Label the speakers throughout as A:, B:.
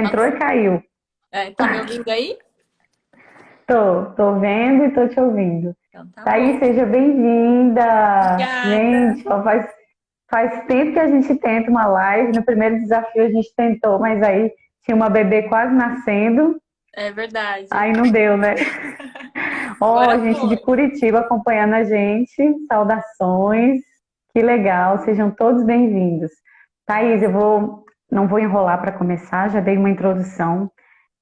A: Entrou e caiu.
B: Tá me ouvindo aí?
A: Tô vendo e tô te ouvindo.
B: Então tá
A: Thaís,
B: bom.
A: seja bem-vinda.
B: Obrigada.
A: Gente, ó, faz tempo que a gente tenta uma live. No primeiro desafio a gente tentou, mas aí tinha uma bebê quase nascendo,
B: É verdade.
A: aí não deu, né? Ó,
B: Agora
A: gente de
B: foi.
A: Curitiba acompanhando a gente. Saudações. Que legal, sejam todos bem-vindos. Thaís, não vou enrolar para começar, já dei uma introdução.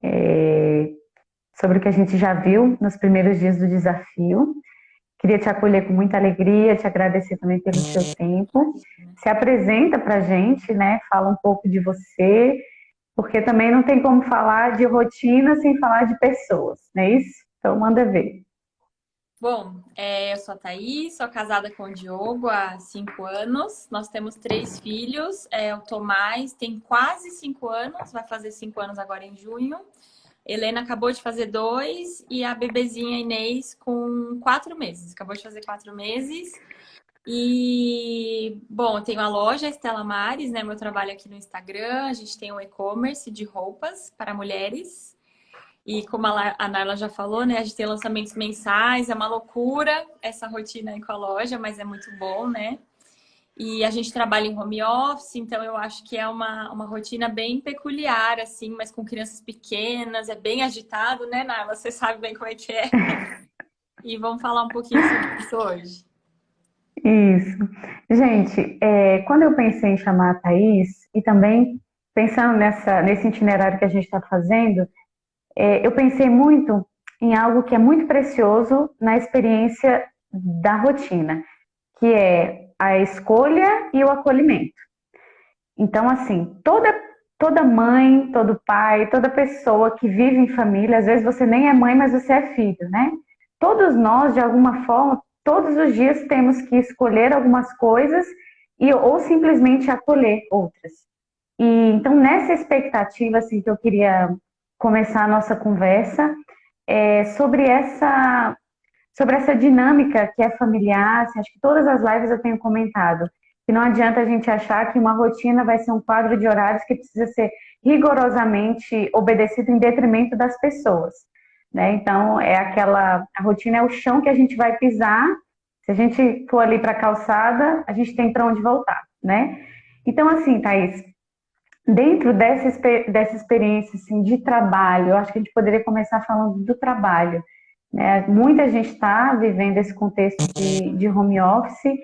A: é, Sobre o que a gente já viu nos primeiros dias do desafio. Queria te acolher com muita alegria, te agradecer também pelo seu tempo. Se apresenta para a gente, né? Fala um pouco de você, porque também não tem como falar de rotina sem falar de pessoas, não é isso? Então, manda ver.
B: Bom, eu sou a Thaís, sou casada com o Diogo há 5 anos. Nós temos 3 filhos. O Tomás tem quase 5 anos, vai fazer 5 anos agora em junho. Helena acabou de fazer 2 e a bebezinha Inês com 4 meses. Acabou de fazer 4 meses. E, bom, eu tenho a loja Estela Mares, né? Meu trabalho aqui no Instagram. A gente tem um e-commerce de roupas para mulheres. E como a Narla já falou, né? A gente tem lançamentos mensais, é uma loucura essa rotina aí com a loja, mas é muito bom, né? E a gente trabalha em home office, então eu acho que é uma rotina bem peculiar, assim, mas com crianças pequenas, é bem agitado, né, Narla? Você sabe bem como é que é. E vamos falar um pouquinho sobre isso hoje.
A: Isso. Gente, quando eu pensei em chamar a Thaís, e também pensando nesse itinerário que a gente está fazendo, eu pensei muito em algo que é muito precioso na experiência da rotina, que é a escolha e o acolhimento. Então, assim, toda mãe, todo pai, toda pessoa que vive em família, às vezes você nem é mãe, mas você é filho, né? Todos nós, de alguma forma, todos os dias temos que escolher algumas coisas ou simplesmente acolher outras. E então, nessa expectativa, assim, que eu queria começar a nossa conversa, sobre essa dinâmica que é familiar. Assim, acho que todas as lives eu tenho comentado que não adianta a gente achar que uma rotina vai ser um quadro de horários que precisa ser rigorosamente obedecido em detrimento das pessoas, né? Então, a rotina é o chão que a gente vai pisar. Se a gente for ali para a calçada, a gente tem para onde voltar, né? Então, assim, Thaís, dentro dessa experiência assim, de trabalho, eu acho que a gente poderia começar falando do trabalho, né? Muita gente está vivendo esse contexto de home office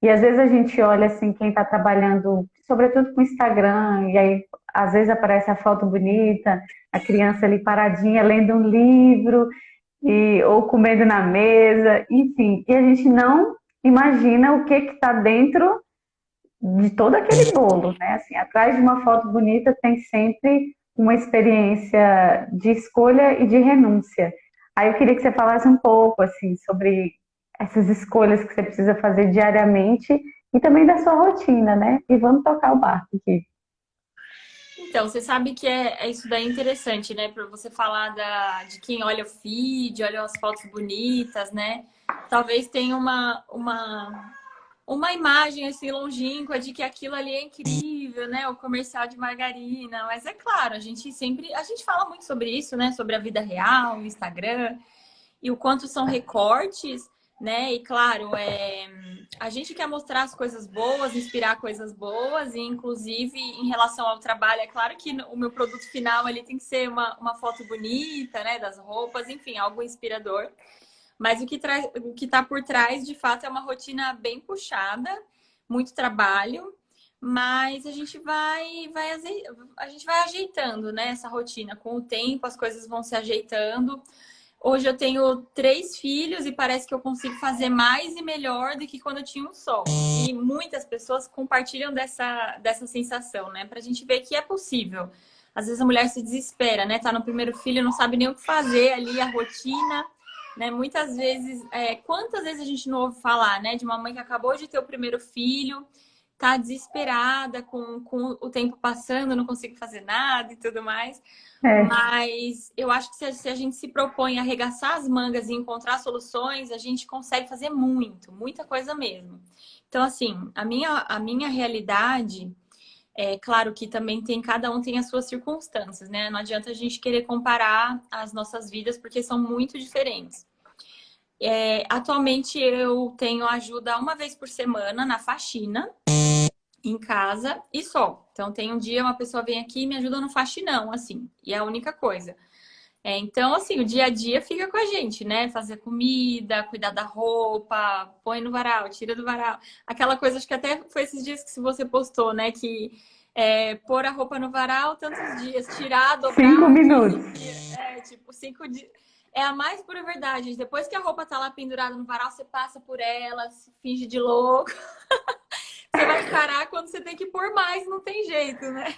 A: e às vezes a gente olha assim quem está trabalhando, sobretudo com Instagram, e aí às vezes aparece a foto bonita, a criança ali paradinha lendo um livro ou comendo na mesa, enfim, e a gente não imagina o que está dentro de todo aquele bolo, né? Assim, atrás de uma foto bonita tem sempre uma experiência de escolha e de renúncia. Aí eu queria que você falasse um pouco assim sobre essas escolhas que você precisa fazer diariamente e também da sua rotina, né? E vamos tocar o barco aqui.
B: Então, você sabe que isso daí interessante, né? Para você falar de quem olha o feed, olha as fotos bonitas, né? Talvez tenha uma imagem assim longínqua de que aquilo ali é incrível, né? O comercial de margarina. Mas é claro, a gente fala muito sobre isso, né? Sobre a vida real, o Instagram e o quanto são recortes, né? E claro, a gente quer mostrar as coisas boas, inspirar coisas boas, e inclusive em relação ao trabalho, é claro que o meu produto final ali tem que ser uma foto bonita, né? Das roupas, enfim, algo inspirador. Mas o que está por trás, de fato, é uma rotina bem puxada, muito trabalho, mas a gente vai ajeitando, né, essa rotina. Com o tempo, as coisas vão se ajeitando. Hoje eu tenho 3 filhos e parece que eu consigo fazer mais e melhor do que quando eu tinha um só. E muitas pessoas compartilham dessa sensação, né? Pra gente ver que é possível. Às vezes a mulher se desespera, né? Tá no primeiro filho, não sabe nem o que fazer ali, a rotina, né? Muitas vezes, quantas vezes a gente não ouve falar, né? De uma mãe que acabou de ter o primeiro filho, tá desesperada com o tempo passando, não consigo fazer nada e tudo mais.
A: É,
B: Mas eu acho que se a gente se propõe a arregaçar as mangas e encontrar soluções, a gente consegue fazer muita coisa mesmo. Então, assim, a minha realidade É claro que também cada um tem as suas circunstâncias, né? Não adianta a gente querer comparar as nossas vidas porque são muito diferentes. Atualmente eu tenho ajuda uma vez por semana na faxina, em casa e só. Então tem um dia uma pessoa vem aqui e me ajuda no faxinão, assim, e é a única coisa. Então, assim, o dia a dia fica com a gente, né? Fazer comida, cuidar da roupa, põe no varal, tira do varal. Aquela coisa, acho que até foi esses dias que você postou, né? Que pôr a roupa no varal tantos dias, tirar,
A: Cinco
B: dobrar, 15
A: minutos.
B: dias. Tipo, 5 dias. É a mais pura verdade. Depois que a roupa tá lá pendurada no varal, você passa por ela, se finge de louco. Você vai encarar quando você tem que pôr mais, não tem jeito, né?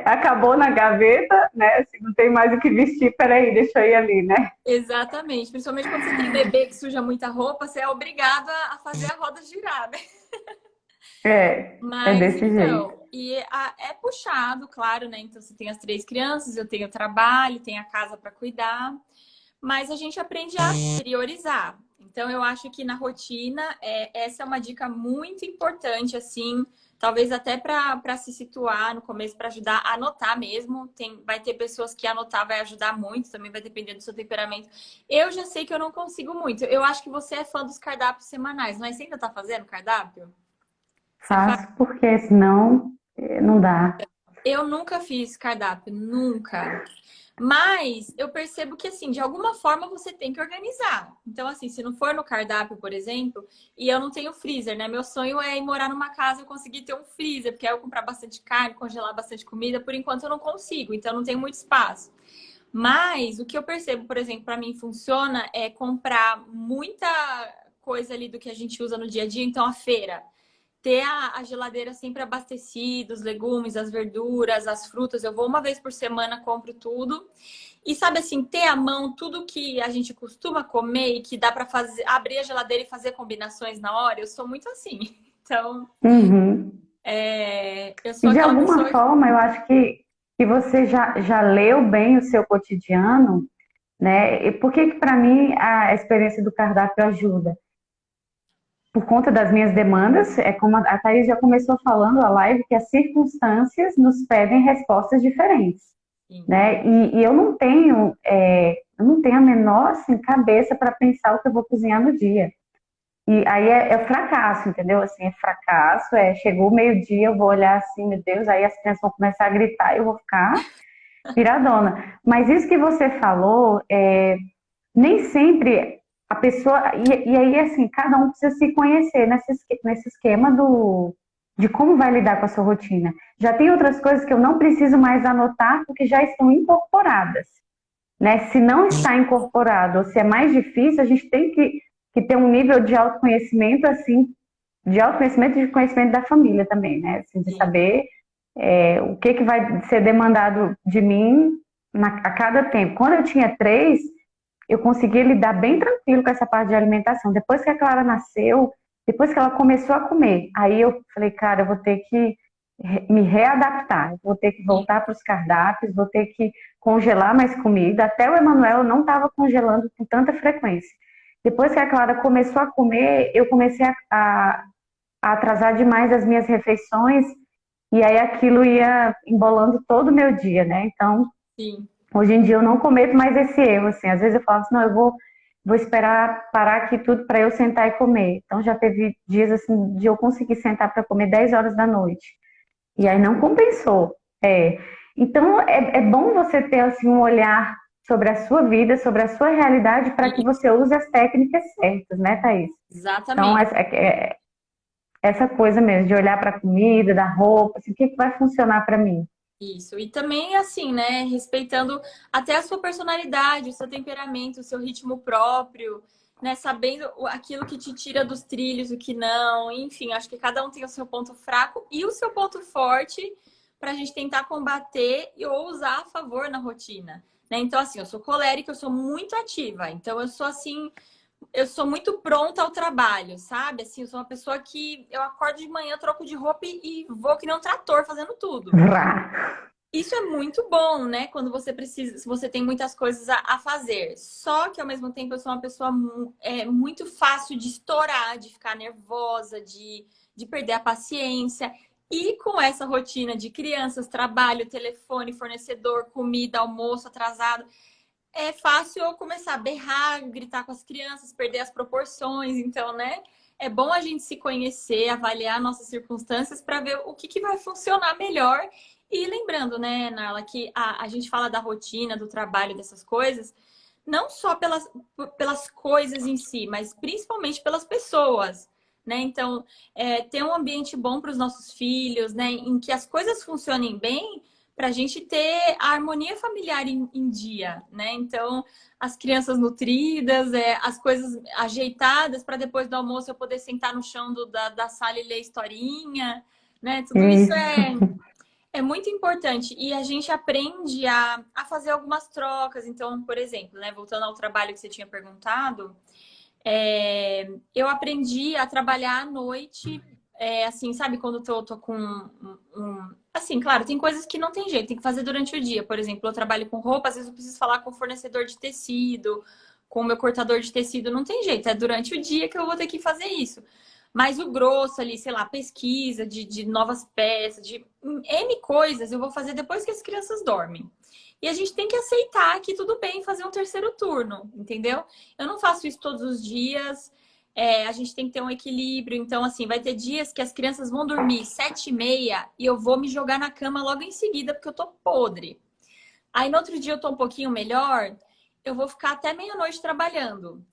A: Acabou na gaveta, né? Se não tem mais o que vestir, peraí, deixa eu ir ali, né?
B: Exatamente. Principalmente quando você tem bebê que suja muita roupa, você é obrigado a fazer a roda girar, né?
A: É
B: Mas
A: desse jeito.
B: então, é puxado, claro, né? Então você tem as 3 crianças, eu tenho trabalho, tenho a casa para cuidar, mas a gente aprende a priorizar. Então eu acho que na rotina, essa é uma dica muito importante, assim, talvez até para se situar no começo, para ajudar a anotar mesmo. Vai ter pessoas que anotar vai ajudar muito, também vai depender do seu temperamento. Eu já sei que eu não consigo muito. Eu acho que você é fã dos cardápios semanais, mas você ainda tá fazendo cardápio? Você faz?
A: Faço porque senão não dá.
B: Eu nunca fiz cardápio, nunca. Mas eu percebo que, assim, de alguma forma você tem que organizar. Então, assim, se não for no cardápio, por exemplo, e eu não tenho freezer, né? Meu sonho é ir morar numa casa e conseguir ter um freezer, porque aí eu comprar bastante carne, congelar bastante comida. Por enquanto eu não consigo, então não tem muito espaço. Mas o que eu percebo, por exemplo, para mim funciona é comprar muita coisa ali do que a gente usa no dia a dia. Então, a feira ter a geladeira sempre abastecida, os legumes, as verduras, as frutas. Eu vou uma vez por semana, compro tudo. E sabe assim, ter à mão tudo que a gente costuma comer e que dá para fazer, abrir a geladeira e fazer combinações na hora, eu sou muito assim. Então,
A: Uhum.
B: eu
A: E
B: sou
A: de
B: aquela
A: alguma
B: pessoa.
A: forma, eu acho que você já leu bem o seu cotidiano, né? E por que para mim a experiência do cardápio ajuda? Por conta das minhas demandas, é como a Thaís já começou falando a live, que as circunstâncias nos pedem respostas diferentes,
B: Sim,
A: né? E eu não tenho a menor assim, cabeça para pensar o que eu vou cozinhar no dia. E aí é fracasso, entendeu? Assim, é fracasso, chegou o meio-dia, eu vou olhar assim, meu Deus, aí as crianças vão começar a gritar e eu vou ficar piradona. Mas isso que você falou, nem sempre a pessoa. E aí, assim, cada um precisa se conhecer nesse esquema de como vai lidar com a sua rotina. Já tem outras coisas que eu não preciso mais anotar porque já estão incorporadas, né? Se não está incorporado ou se é mais difícil, a gente tem que ter um nível de autoconhecimento, assim, de autoconhecimento e de conhecimento da família também, né? Assim, de
B: sim,
A: saber o que vai ser demandado de mim a cada tempo. Quando eu tinha três, eu consegui lidar bem tranquilo com essa parte de alimentação. Depois que a Clara nasceu, depois que ela começou a comer, aí eu falei, cara, eu vou ter que me readaptar, eu vou ter que
B: sim,
A: voltar para os cardápios, vou ter que congelar mais comida. Até o Emanuel não estava congelando com tanta frequência. Depois que a Clara começou a comer, eu comecei a atrasar demais as minhas refeições e aí aquilo ia embolando todo o meu dia, né? Então,
B: sim.
A: hoje em dia eu não cometo mais esse erro, assim. Às vezes eu falo assim, não, vou esperar parar aqui tudo para eu sentar e comer. Então já teve dias assim de eu conseguir sentar para comer 10 horas da noite. E aí não compensou. Então é bom você ter assim um olhar sobre a sua vida, sobre a sua realidade, para que você use as técnicas certas, né, Thaís? Então,
B: Exatamente.
A: essa coisa mesmo, de olhar para a comida, da roupa, assim, o que vai funcionar para mim?
B: Isso. E também, assim, né? Respeitando até a sua personalidade, o seu temperamento, o seu ritmo próprio, né? Sabendo aquilo que te tira dos trilhos, o que não. Enfim, acho que cada um tem o seu ponto fraco e o seu ponto forte para a gente tentar combater ou usar a favor na rotina, né? Então, assim, eu sou colérica, eu sou muito ativa. Então, eu sou assim. Eu sou muito pronta ao trabalho, sabe? Assim, eu sou uma pessoa que eu acordo de manhã, troco de roupa e vou que nem um trator fazendo tudo.
A: Vrá.
B: Isso é muito bom, né? Quando você precisa, se você tem muitas coisas a fazer. Só que ao mesmo tempo eu sou uma pessoa muito fácil de estourar, de ficar nervosa, de perder a paciência. E com essa rotina de crianças, trabalho, telefone, fornecedor, comida, almoço atrasado, é fácil eu começar a berrar, gritar com as crianças, perder as proporções. Então, né? É bom a gente se conhecer, avaliar nossas circunstâncias para ver o que vai funcionar melhor. E lembrando, né, Narla, que a gente fala da rotina, do trabalho, dessas coisas, não só pelas coisas em si, mas principalmente pelas pessoas. Né? Então, ter um ambiente bom para os nossos filhos, né? Em que as coisas funcionem bem, para a gente ter a harmonia familiar em dia, né? Então, as crianças nutridas, as coisas ajeitadas para depois do almoço eu poder sentar no chão da sala e ler historinha, né? Tudo isso
A: Isso.
B: é muito importante. E a gente aprende a fazer algumas trocas. Então, por exemplo, né? Voltando ao trabalho que você tinha perguntado, eu aprendi a trabalhar à noite, assim, sabe, quando eu tô com Assim, claro, tem coisas que não tem jeito, tem que fazer durante o dia. Por exemplo, eu trabalho com roupa, às vezes eu preciso falar com o fornecedor de tecido, com o meu cortador de tecido, não tem jeito, é durante o dia que eu vou ter que fazer isso. Mas o grosso ali, sei lá, pesquisa de novas peças, de N coisas, eu vou fazer depois que as crianças dormem. E a gente tem que aceitar que tudo bem fazer um terceiro turno, entendeu? Eu não faço isso todos os dias. A gente tem que ter um equilíbrio. Então, assim, vai ter dias que as crianças vão dormir 7h30 e eu vou me jogar na cama logo em seguida porque eu tô podre. Aí, no outro dia eu tô um pouquinho melhor, eu vou ficar até meia-noite trabalhando.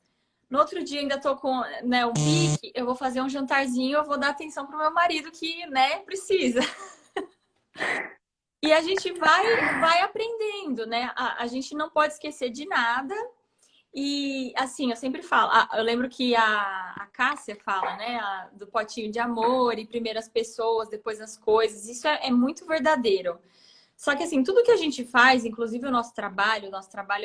B: No outro dia ainda tô com, né, um pique, eu vou fazer um jantarzinho, eu vou dar atenção pro meu marido que, né, precisa. E a gente vai aprendendo, né? A gente não pode esquecer de nada. E, assim, eu sempre falo... Eu lembro que a Cássia fala, né? Do potinho de amor e primeiro as pessoas, depois as coisas. Isso é muito verdadeiro. Só que, assim, tudo que a gente faz, inclusive o nosso trabalho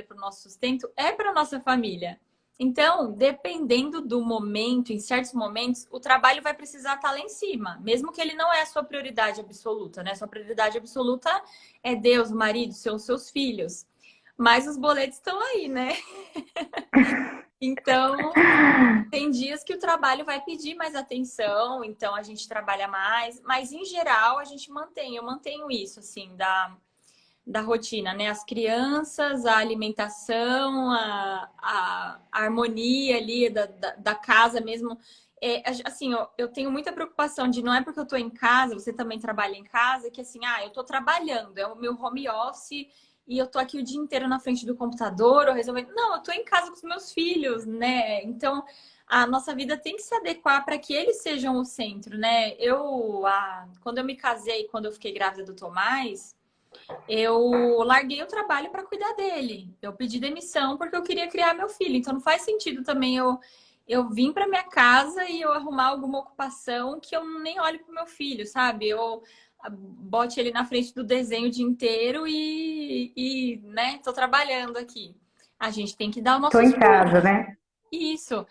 B: para o nosso sustento, é para nossa família. Então, dependendo do momento, em certos momentos, o trabalho vai precisar estar lá em cima, mesmo que ele não é a sua prioridade absoluta, né? Sua prioridade absoluta é Deus, o marido, são os seus filhos. Mas os boletos estão aí, né? Então, tem dias que o trabalho vai pedir mais atenção, então a gente trabalha mais, mas em geral a gente eu mantenho isso, assim, da rotina, né? As crianças, a alimentação, a harmonia ali da casa mesmo. Assim, eu tenho muita preocupação de não é porque eu tô em casa, você também trabalha em casa, que assim, eu tô trabalhando, é o meu home office e eu tô aqui o dia inteiro na frente do computador, ou resolvendo. Não, eu tô em casa com os meus filhos, né? Então, a nossa vida tem que se adequar para que eles sejam o centro, né? Quando eu me casei, quando eu fiquei grávida do Tomás, eu larguei o trabalho para cuidar dele. Eu pedi demissão porque eu queria criar meu filho. Então não faz sentido também eu vim para minha casa e eu arrumar alguma ocupação que eu nem olho para o meu filho, sabe? Eu bote ele na frente do desenho o dia inteiro né, tô trabalhando aqui. A gente tem que dar o
A: Tô
B: nosso
A: em
B: esforço.
A: casa, né?
B: Isso.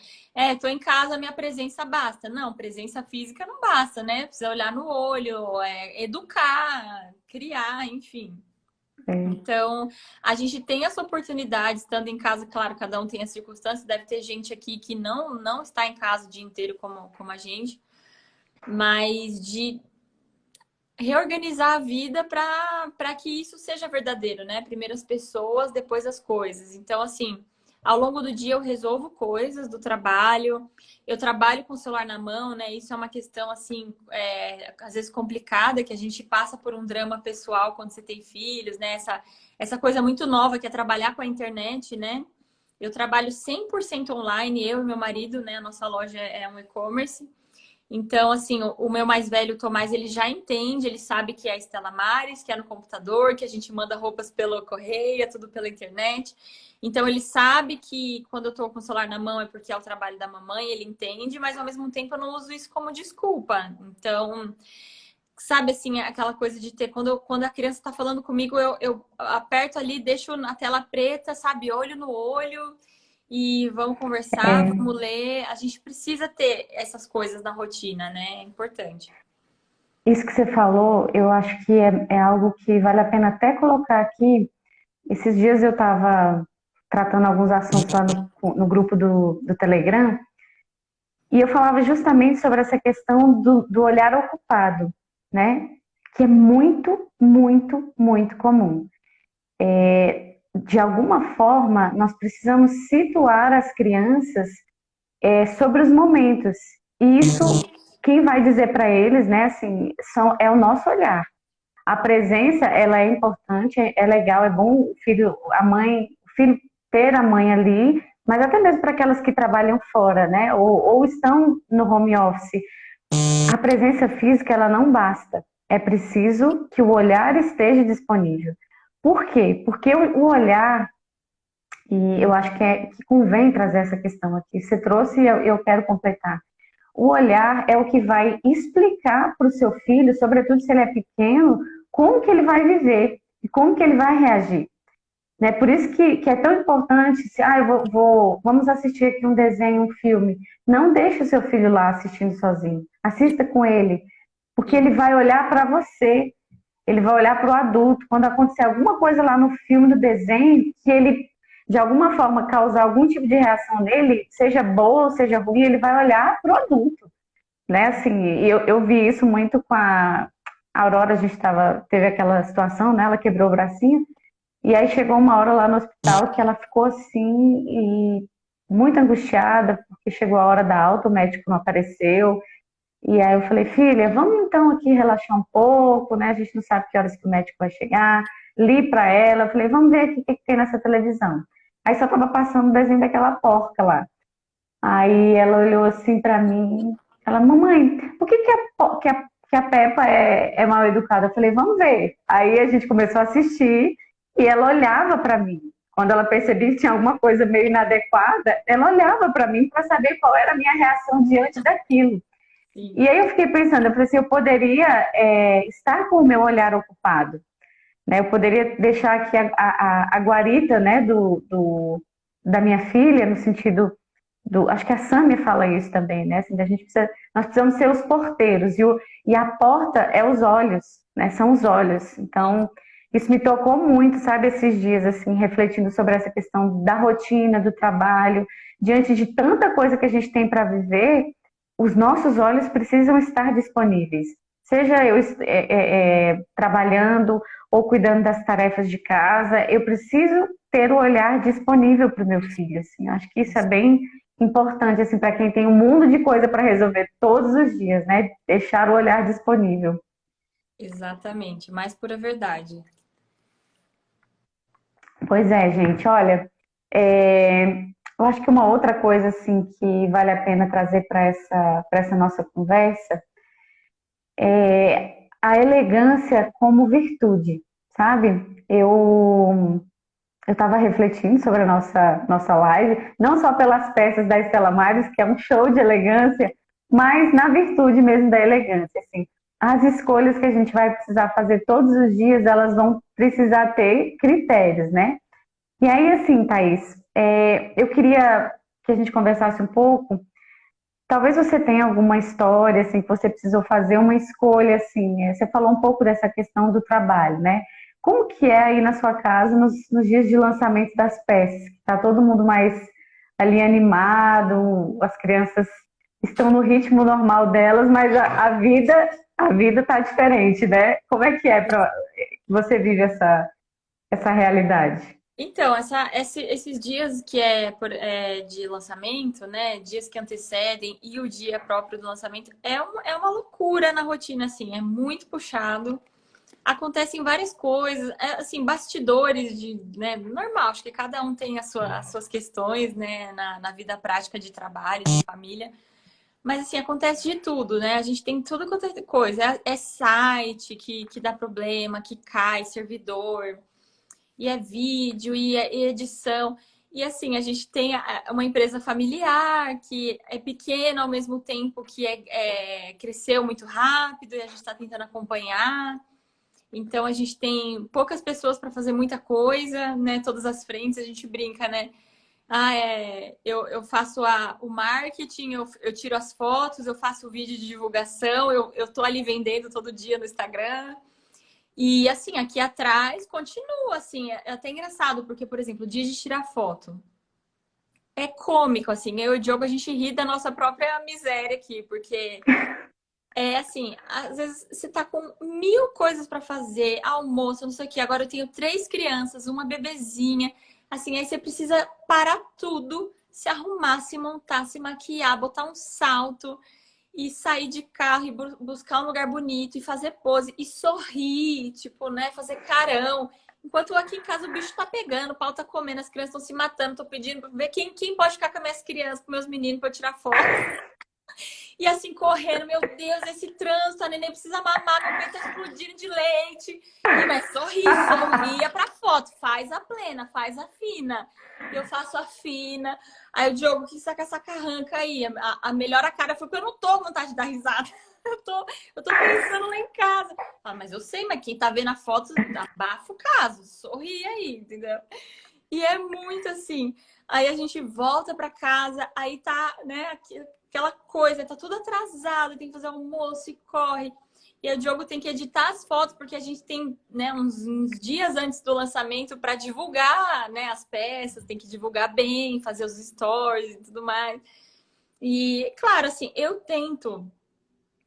B: Tô em casa, minha presença basta. Não, presença física não basta, né? Precisa olhar no olho, educar, criar, enfim.
A: É.
B: Então, a gente tem essa oportunidade, estando em casa, claro, cada um tem as circunstâncias, deve ter gente aqui que não está em casa o dia inteiro como a gente, mas de reorganizar a vida para que isso seja verdadeiro, né? Primeiro as pessoas, depois as coisas. Então, assim, ao longo do dia eu resolvo coisas do trabalho, eu trabalho com o celular na mão, né? Isso é uma questão, assim, às vezes complicada, que a gente passa por um drama pessoal quando você tem filhos, né? Essa coisa muito nova que é trabalhar com a internet, né? Eu trabalho 100% online, eu e meu marido, né? A nossa loja é um e-commerce. Então, assim, o meu mais velho, o Tomás, ele já entende, ele sabe que é a Estela Maris, que é no computador, que a gente manda roupas pelo correio, tudo pela internet. Então, ele sabe que quando eu tô com o celular na mão é porque é o trabalho da mamãe, ele entende, mas ao mesmo tempo eu não uso isso como desculpa. Então, sabe assim, aquela coisa de ter, quando a criança tá falando comigo, eu aperto ali, deixo a tela preta, sabe, olho no olho e vamos conversar,
A: É,
B: vamos ler. A gente precisa ter essas coisas na rotina, né? É importante.
A: isso que você falou, eu acho que é algo que vale a pena até colocar aqui. Esses dias eu estava tratando alguns assuntos lá no grupo do Telegram, e eu falava justamente sobre essa questão do olhar ocupado. né? Que é muito, muito, muito comum. De alguma forma, nós precisamos situar as crianças sobre os momentos. E isso, quem vai dizer para eles, né, assim, é o nosso olhar. A presença, ela é importante, é legal, é bom o filho, o filho ter a mãe ali, mas até mesmo para aquelas que trabalham fora, né, ou estão no home office. A presença física, ela não basta. É preciso que o olhar esteja disponível. Por quê? Porque o olhar, e eu acho que convém trazer essa questão aqui, você trouxe e eu quero completar. O olhar é o que vai explicar para o seu filho, sobretudo se ele é pequeno, como que ele vai viver e como que ele vai reagir. Né? Por isso que é tão importante, se vamos assistir aqui um desenho, um filme. Não deixe o seu filho lá assistindo sozinho. Assista com ele, porque ele vai olhar para você, ele vai olhar para o adulto. Quando acontecer alguma coisa lá no filme, no desenho, que ele de alguma forma causar algum tipo de reação nele, seja boa ou seja ruim, ele vai olhar para o adulto. Né? Assim, eu vi isso muito com a Aurora, teve aquela situação, né? Ela quebrou o bracinho, e aí chegou uma hora lá no hospital que ela ficou assim, e muito angustiada, porque chegou a hora da alta, o médico não apareceu. E aí eu falei, filha, vamos então aqui relaxar um pouco, né? A gente não sabe que horas que o médico vai chegar. Li para ela, eu falei, vamos ver aqui o que tem nessa televisão. Aí só tava passando o desenho daquela porca lá. Aí ela olhou assim para mim, ela, mamãe, por que a Peppa é mal educada? Eu falei, vamos ver. Aí a gente começou a assistir e ela olhava para mim. Quando ela percebia que tinha alguma coisa meio inadequada, ela olhava para mim para saber qual era a minha reação diante daquilo.
B: Sim.
A: E aí eu fiquei pensando, eu falei assim, eu poderia estar com o meu olhar ocupado, né? Eu poderia deixar aqui a guarita, né, da minha filha, no sentido acho que a Sâmia fala isso também, né? Assim, nós precisamos ser os porteiros e a porta é os olhos, né? São os olhos. Então, isso me tocou muito, sabe, esses dias, assim, refletindo sobre essa questão da rotina, do trabalho, diante de tanta coisa que a gente tem para viver, os nossos olhos precisam estar disponíveis. Seja eu trabalhando ou cuidando das tarefas de casa, eu preciso ter o olhar disponível para o meu filho. Assim. Acho que isso é bem importante assim, para quem tem um mundo de coisa para resolver todos os dias, né? Deixar o olhar disponível.
B: Exatamente, mais pura verdade.
A: Pois é, gente, olha, eu acho que uma outra coisa assim que vale a pena trazer para essa nossa conversa é a elegância como virtude, sabe? Eu estava refletindo sobre a nossa live, não só pelas peças da Estela Maris, que é um show de elegância, mas na virtude mesmo da elegância. Assim, as escolhas que a gente vai precisar fazer todos os dias, elas vão precisar ter critérios, né? E aí, assim, Thaís, eu queria que a gente conversasse um pouco. Talvez você tenha alguma história, assim, que você precisou fazer uma escolha, assim. Você falou um pouco dessa questão do trabalho, né? Como que é aí na sua casa nos dias de lançamento das peças? Tá todo mundo mais ali animado, as crianças estão no ritmo normal delas, mas a vida tá diferente, né? Como é que é para você vive essa realidade?
B: Então, esses dias que é de lançamento, né? Dias que antecedem e o dia próprio do lançamento é uma loucura na rotina, assim, é muito puxado. Acontecem várias coisas, assim, bastidores né? Normal, acho que cada um tem as suas questões, né? Na vida prática de trabalho, de família. Mas assim, acontece de tudo, né? A gente tem tudo quanto é coisa. É site que dá problema, que cai, servidor. E é vídeo, e edição. E assim, a gente tem uma empresa familiar que é pequena ao mesmo tempo que cresceu muito rápido e a gente está tentando acompanhar. Então a gente tem poucas pessoas para fazer muita coisa, né? Todas as frentes, a gente brinca, né? Eu faço o marketing, eu tiro as fotos, eu faço o vídeo de divulgação, eu tô ali vendendo todo dia no Instagram. E assim, aqui atrás continua, assim, é até engraçado, porque, por exemplo, o dia de tirar foto. É cômico, assim, eu e o Diogo, a gente ri da nossa própria miséria aqui, porque é assim, às vezes você tá com 1000 coisas para fazer, almoço, não sei o quê. Agora eu tenho 3 crianças, uma bebezinha. Assim, aí você precisa parar tudo, se arrumar, se montar, se maquiar, botar um salto e sair de carro e buscar um lugar bonito e fazer pose e sorrir, tipo, né, fazer carão. Enquanto aqui em casa o bicho tá pegando, o pau tá comendo, as crianças estão se matando, tô pedindo pra ver quem pode ficar com as minhas crianças, com meus meninos pra eu tirar foto. E assim, correndo, meu Deus, esse trânsito, a neném precisa mamar, meu peito tá explodindo de leite. E, mas sorria pra foto, faz a plena, faz a fina. Eu faço a fina. Aí o Diogo que saca essa carranca aí. A melhor a cara foi porque eu não tô com vontade de dar risada. Eu tô pensando lá em casa. Ah, mas eu sei, mas quem tá vendo a foto, abafa o caso, sorri aí, entendeu? E é muito assim. Aí a gente volta para casa, aí tá, né, aquela coisa, tá tudo atrasado, tem que fazer almoço e corre. E o Diogo tem que editar as fotos, porque a gente tem, né, uns dias antes do lançamento para divulgar, né, as peças, tem que divulgar bem, fazer os stories e tudo mais. E, claro, assim, eu tento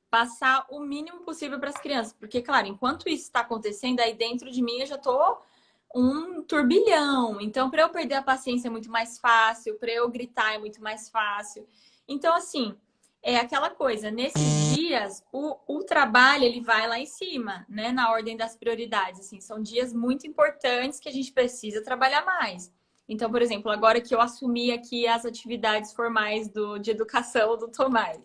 B: passar o mínimo possível para as crianças, porque, claro, enquanto isso está acontecendo, aí dentro de mim eu já tô um turbilhão. Então, para eu perder a paciência é muito mais fácil, para eu gritar é muito mais fácil. Então, assim, é aquela coisa, nesses dias, o trabalho ele vai lá em cima, né? Na ordem das prioridades. Assim, são dias muito importantes que a gente precisa trabalhar mais. Então, por exemplo, agora que eu assumi aqui as atividades formais de educação do Tomás.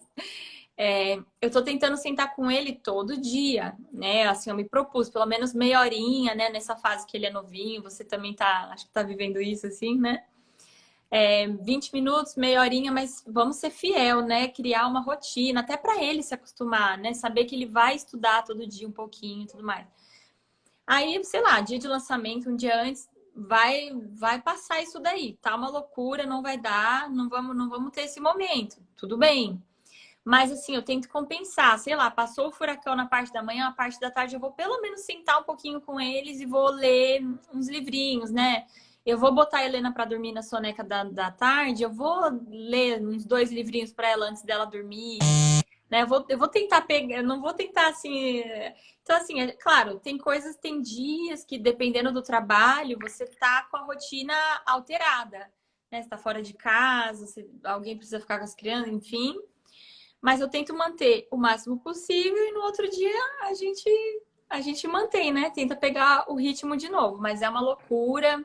B: Eu tô tentando sentar com ele todo dia, né? Assim, eu me propus pelo menos meia horinha, né? Nessa fase que ele é novinho, você também tá, acho que tá vivendo isso assim, né? 20 minutos, meia horinha, mas vamos ser fiel, né? Criar uma rotina, até para ele se acostumar, né? Saber que ele vai estudar todo dia um pouquinho e tudo mais. Aí, sei lá, dia de lançamento, um dia antes, vai passar isso daí. Tá uma loucura, não vai dar, não vamos ter esse momento. Tudo bem. Mas assim, eu tento compensar, sei lá, passou o furacão na parte da manhã, a parte da tarde eu vou pelo menos sentar um pouquinho com eles e vou ler uns livrinhos, né? Eu vou botar a Helena para dormir na soneca da tarde, eu vou ler uns 2 livrinhos para ela antes dela dormir, né? Eu vou tentar pegar, eu não vou tentar assim. Então, assim, é claro, tem coisas, tem dias que, dependendo do trabalho, você tá com a rotina alterada, né? Você tá fora de casa, alguém precisa ficar com as crianças, enfim. Mas eu tento manter o máximo possível e no outro dia a gente mantém, né? Tenta pegar o ritmo de novo, mas é uma loucura.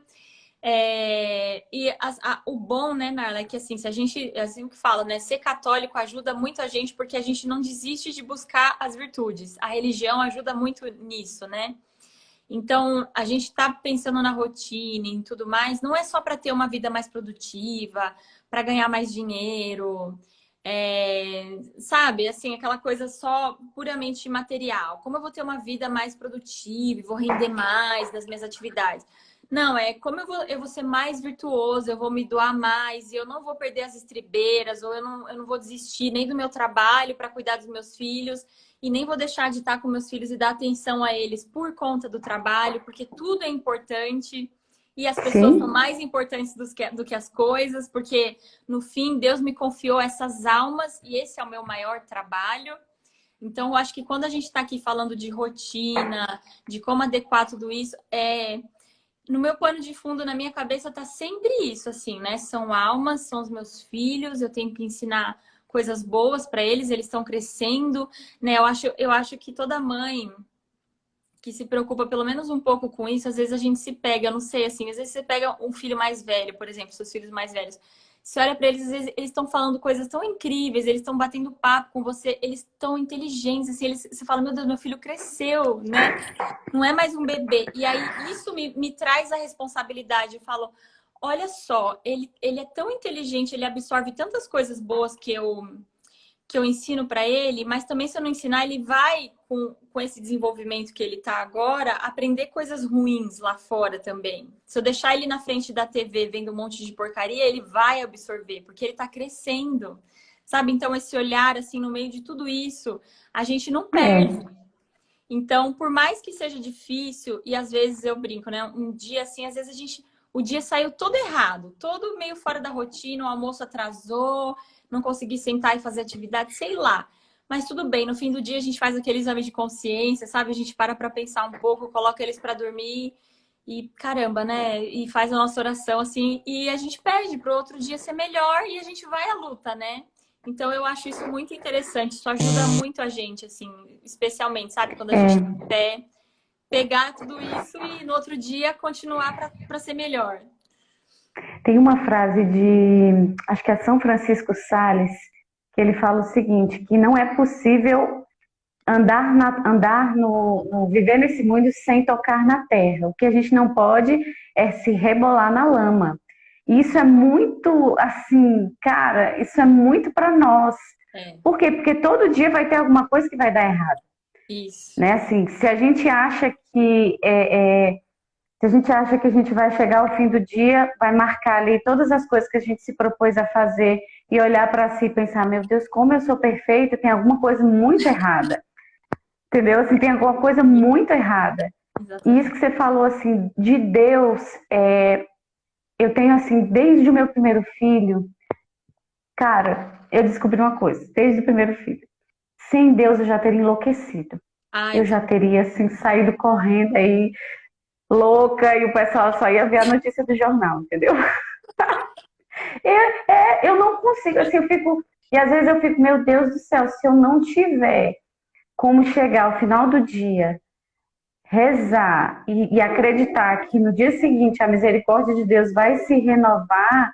B: O bom, né, Narla, é que assim, se a gente, assim o que fala, né? Ser católico ajuda muito a gente porque a gente não desiste de buscar as virtudes. A religião ajuda muito nisso, né? Então, a gente está pensando na rotina e tudo mais, não é só para ter uma vida mais produtiva, para ganhar mais dinheiro, sabe? Assim, aquela coisa só puramente material. Como eu vou ter uma vida mais produtiva, vou render mais nas minhas atividades? Não, é como eu vou ser mais virtuoso, eu vou me doar mais e eu não vou perder as estribeiras, ou eu não vou desistir nem do meu trabalho para cuidar dos meus filhos e nem vou deixar de estar com meus filhos e dar atenção a eles por conta do trabalho, porque tudo é importante e as pessoas são mais importantes do que as coisas, porque no fim Deus me confiou essas almas e esse é o meu maior trabalho. Então, eu acho que quando a gente está aqui falando de rotina, de como adequar tudo isso, no meu pano de fundo, na minha cabeça, tá sempre isso, assim, né? São almas, são os meus filhos, eu tenho que ensinar coisas boas para eles, eles estão crescendo, né? Eu acho que toda mãe que se preocupa pelo menos um pouco com isso, às vezes a gente se pega, eu não sei, assim, às vezes você pega um filho mais velho, por exemplo, seus filhos mais velhos, você olha para eles, às vezes eles estão falando coisas tão incríveis, eles estão batendo papo com você, eles estão inteligentes, assim, você fala, meu Deus, meu filho cresceu, né? Não é mais um bebê. E aí isso me traz a responsabilidade. Eu falo, olha só, ele é tão inteligente, ele absorve tantas coisas boas que eu ensino para ele, mas também se eu não ensinar, ele vai, com esse desenvolvimento que ele está agora, aprender coisas ruins lá fora também. Se eu deixar ele na frente da TV vendo um monte de porcaria, ele vai absorver, porque ele está crescendo, sabe? Então, esse olhar, assim, no meio de tudo isso, a gente não perde. Então, por mais que seja difícil, e às vezes eu brinco, né? Um dia assim, às vezes o dia saiu todo errado, todo meio fora da rotina, o almoço atrasou, não consegui sentar e fazer atividade, sei lá. Mas tudo bem, no fim do dia a gente faz aquele exame de consciência, sabe? A gente para pensar um pouco, coloca eles para dormir e caramba, né? E faz a nossa oração assim e a gente pede para o outro dia ser melhor e a gente vai à luta, né? Então eu acho isso muito interessante, isso ajuda muito a gente, assim, especialmente, sabe? Quando a gente
A: É,
B: quer pegar tudo isso e no outro dia continuar para ser melhor.
A: tem uma frase de, acho que é São Francisco Sales, que ele fala o seguinte, que não é possível viver nesse mundo sem tocar na terra. O que a gente não pode é se rebolar na lama. E isso é muito, assim, cara, isso é muito para nós.
B: É,
A: Por quê? Porque todo dia vai ter alguma coisa que vai dar errado,
B: isso.
A: né? Assim, se a gente acha que se a gente acha que a gente vai chegar ao fim do dia, vai marcar ali todas as coisas que a gente se propôs a fazer e olhar para si e pensar, meu Deus, como eu sou perfeita, tem alguma coisa muito errada. Entendeu? Assim, tem alguma coisa muito errada. E isso
B: Exatamente.
A: que você falou, assim, de Deus, eu tenho, assim, desde o meu primeiro filho, cara, eu descobri uma coisa, desde o primeiro filho. Sem Deus eu já teria enlouquecido.
B: Ah,
A: Eu
B: eu
A: já
B: também.
A: teria, assim, saído correndo aí, louca, e o pessoal só ia ver a notícia do jornal, entendeu? Eu não consigo, assim, eu fico. E às vezes eu fico, meu Deus do céu, se eu não tiver como chegar ao final do dia, rezar e acreditar que no dia seguinte a misericórdia de Deus vai se renovar,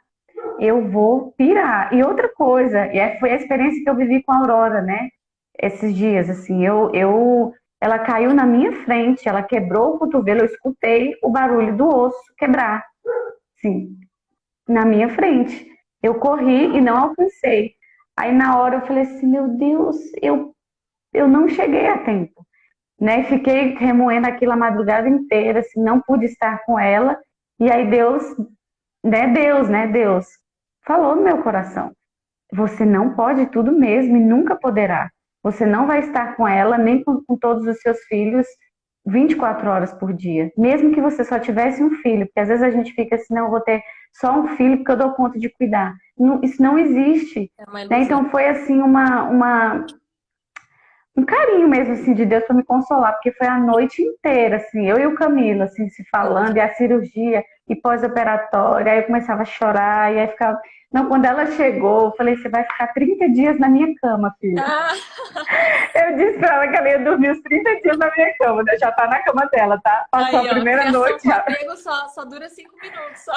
A: eu vou pirar. E outra coisa, foi a experiência que eu vivi com a Aurora, né? Esses dias, assim, ela caiu na minha frente, ela quebrou o cotovelo, eu escutei o barulho do osso quebrar, sim, na minha frente. Eu corri e não alcancei. Aí na hora eu falei assim, meu Deus, eu não cheguei a tempo, né? Fiquei remoendo aquilo a madrugada inteira, assim, não pude estar com ela. E aí Deus, né? Deus falou no meu coração: você não pode tudo mesmo e nunca poderá. Você não vai estar com ela nem com todos os seus filhos 24 horas por dia, mesmo que você só tivesse um filho, porque às vezes a gente fica assim, não, eu vou ter só um filho porque eu dou conta de cuidar. Isso não existe.
B: É uma
A: Né?
B: ilusão.
A: Então foi assim um carinho mesmo assim de Deus para me consolar, porque foi a noite inteira assim, eu e o Camilo assim se falando e a cirurgia e pós-operatória, aí eu começava a chorar e aí ficava, não, quando ela chegou, eu falei, você vai ficar 30 dias na minha cama, filha.
B: Ah,
A: Eu disse pra ela que ela ia dormir os 30 dias na minha cama, né? Já tá na cama dela, tá? Passou a
B: aí, ó, a
A: primeira
B: criação
A: noite,
B: com
A: já.
B: apego só dura 5 minutos, só.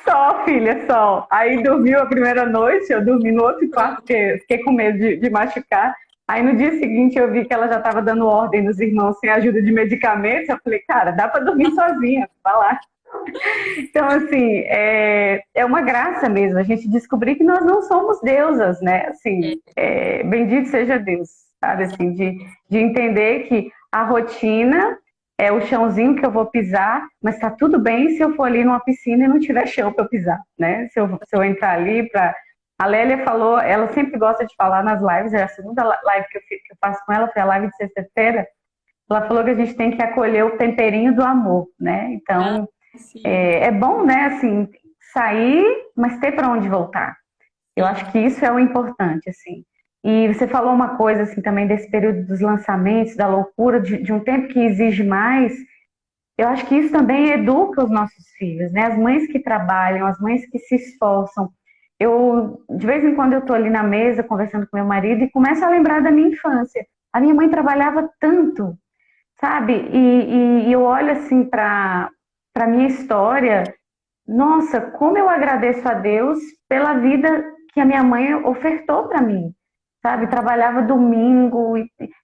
A: Só, filha, só. Aí dormiu a primeira noite, eu dormi no outro quarto,
B: Pronto.
A: porque fiquei com medo de machucar. Aí no dia seguinte eu vi que ela já estava dando ordem nos irmãos sem ajuda de medicamentos. Eu falei, cara, dá para dormir sozinha, vai lá. Então, assim, é uma graça mesmo a gente descobrir que nós não somos deusas, né?
B: É,
A: Assim, bendito seja Deus, sabe? Assim, de entender que a rotina é o chãozinho que eu vou pisar, mas tá tudo bem se eu for ali numa piscina e não tiver chão para eu pisar, né? Se eu entrar ali para. A Lélia falou, ela sempre gosta de falar nas lives, é a segunda live que eu faço com ela, foi a live de sexta-feira. Ela falou que a gente tem que acolher o temperinho do amor, né?
B: ah,
A: Então,
B: sim,
A: é bom, né, assim, sair, mas ter para onde voltar. Eu
B: sim.
A: acho que isso é o importante, assim. E você falou uma coisa, assim, também desse período dos lançamentos, da loucura, de um tempo que exige mais. Eu acho que isso também educa os nossos filhos, né? As mães que trabalham, as mães que se esforçam. De vez em quando, eu estou ali na mesa conversando com meu marido e começo a lembrar da minha infância. A minha mãe trabalhava tanto, sabe? E eu olho, assim, para minha história. Nossa, como eu agradeço a Deus pela vida que a minha mãe ofertou para mim, sabe? Trabalhava domingo,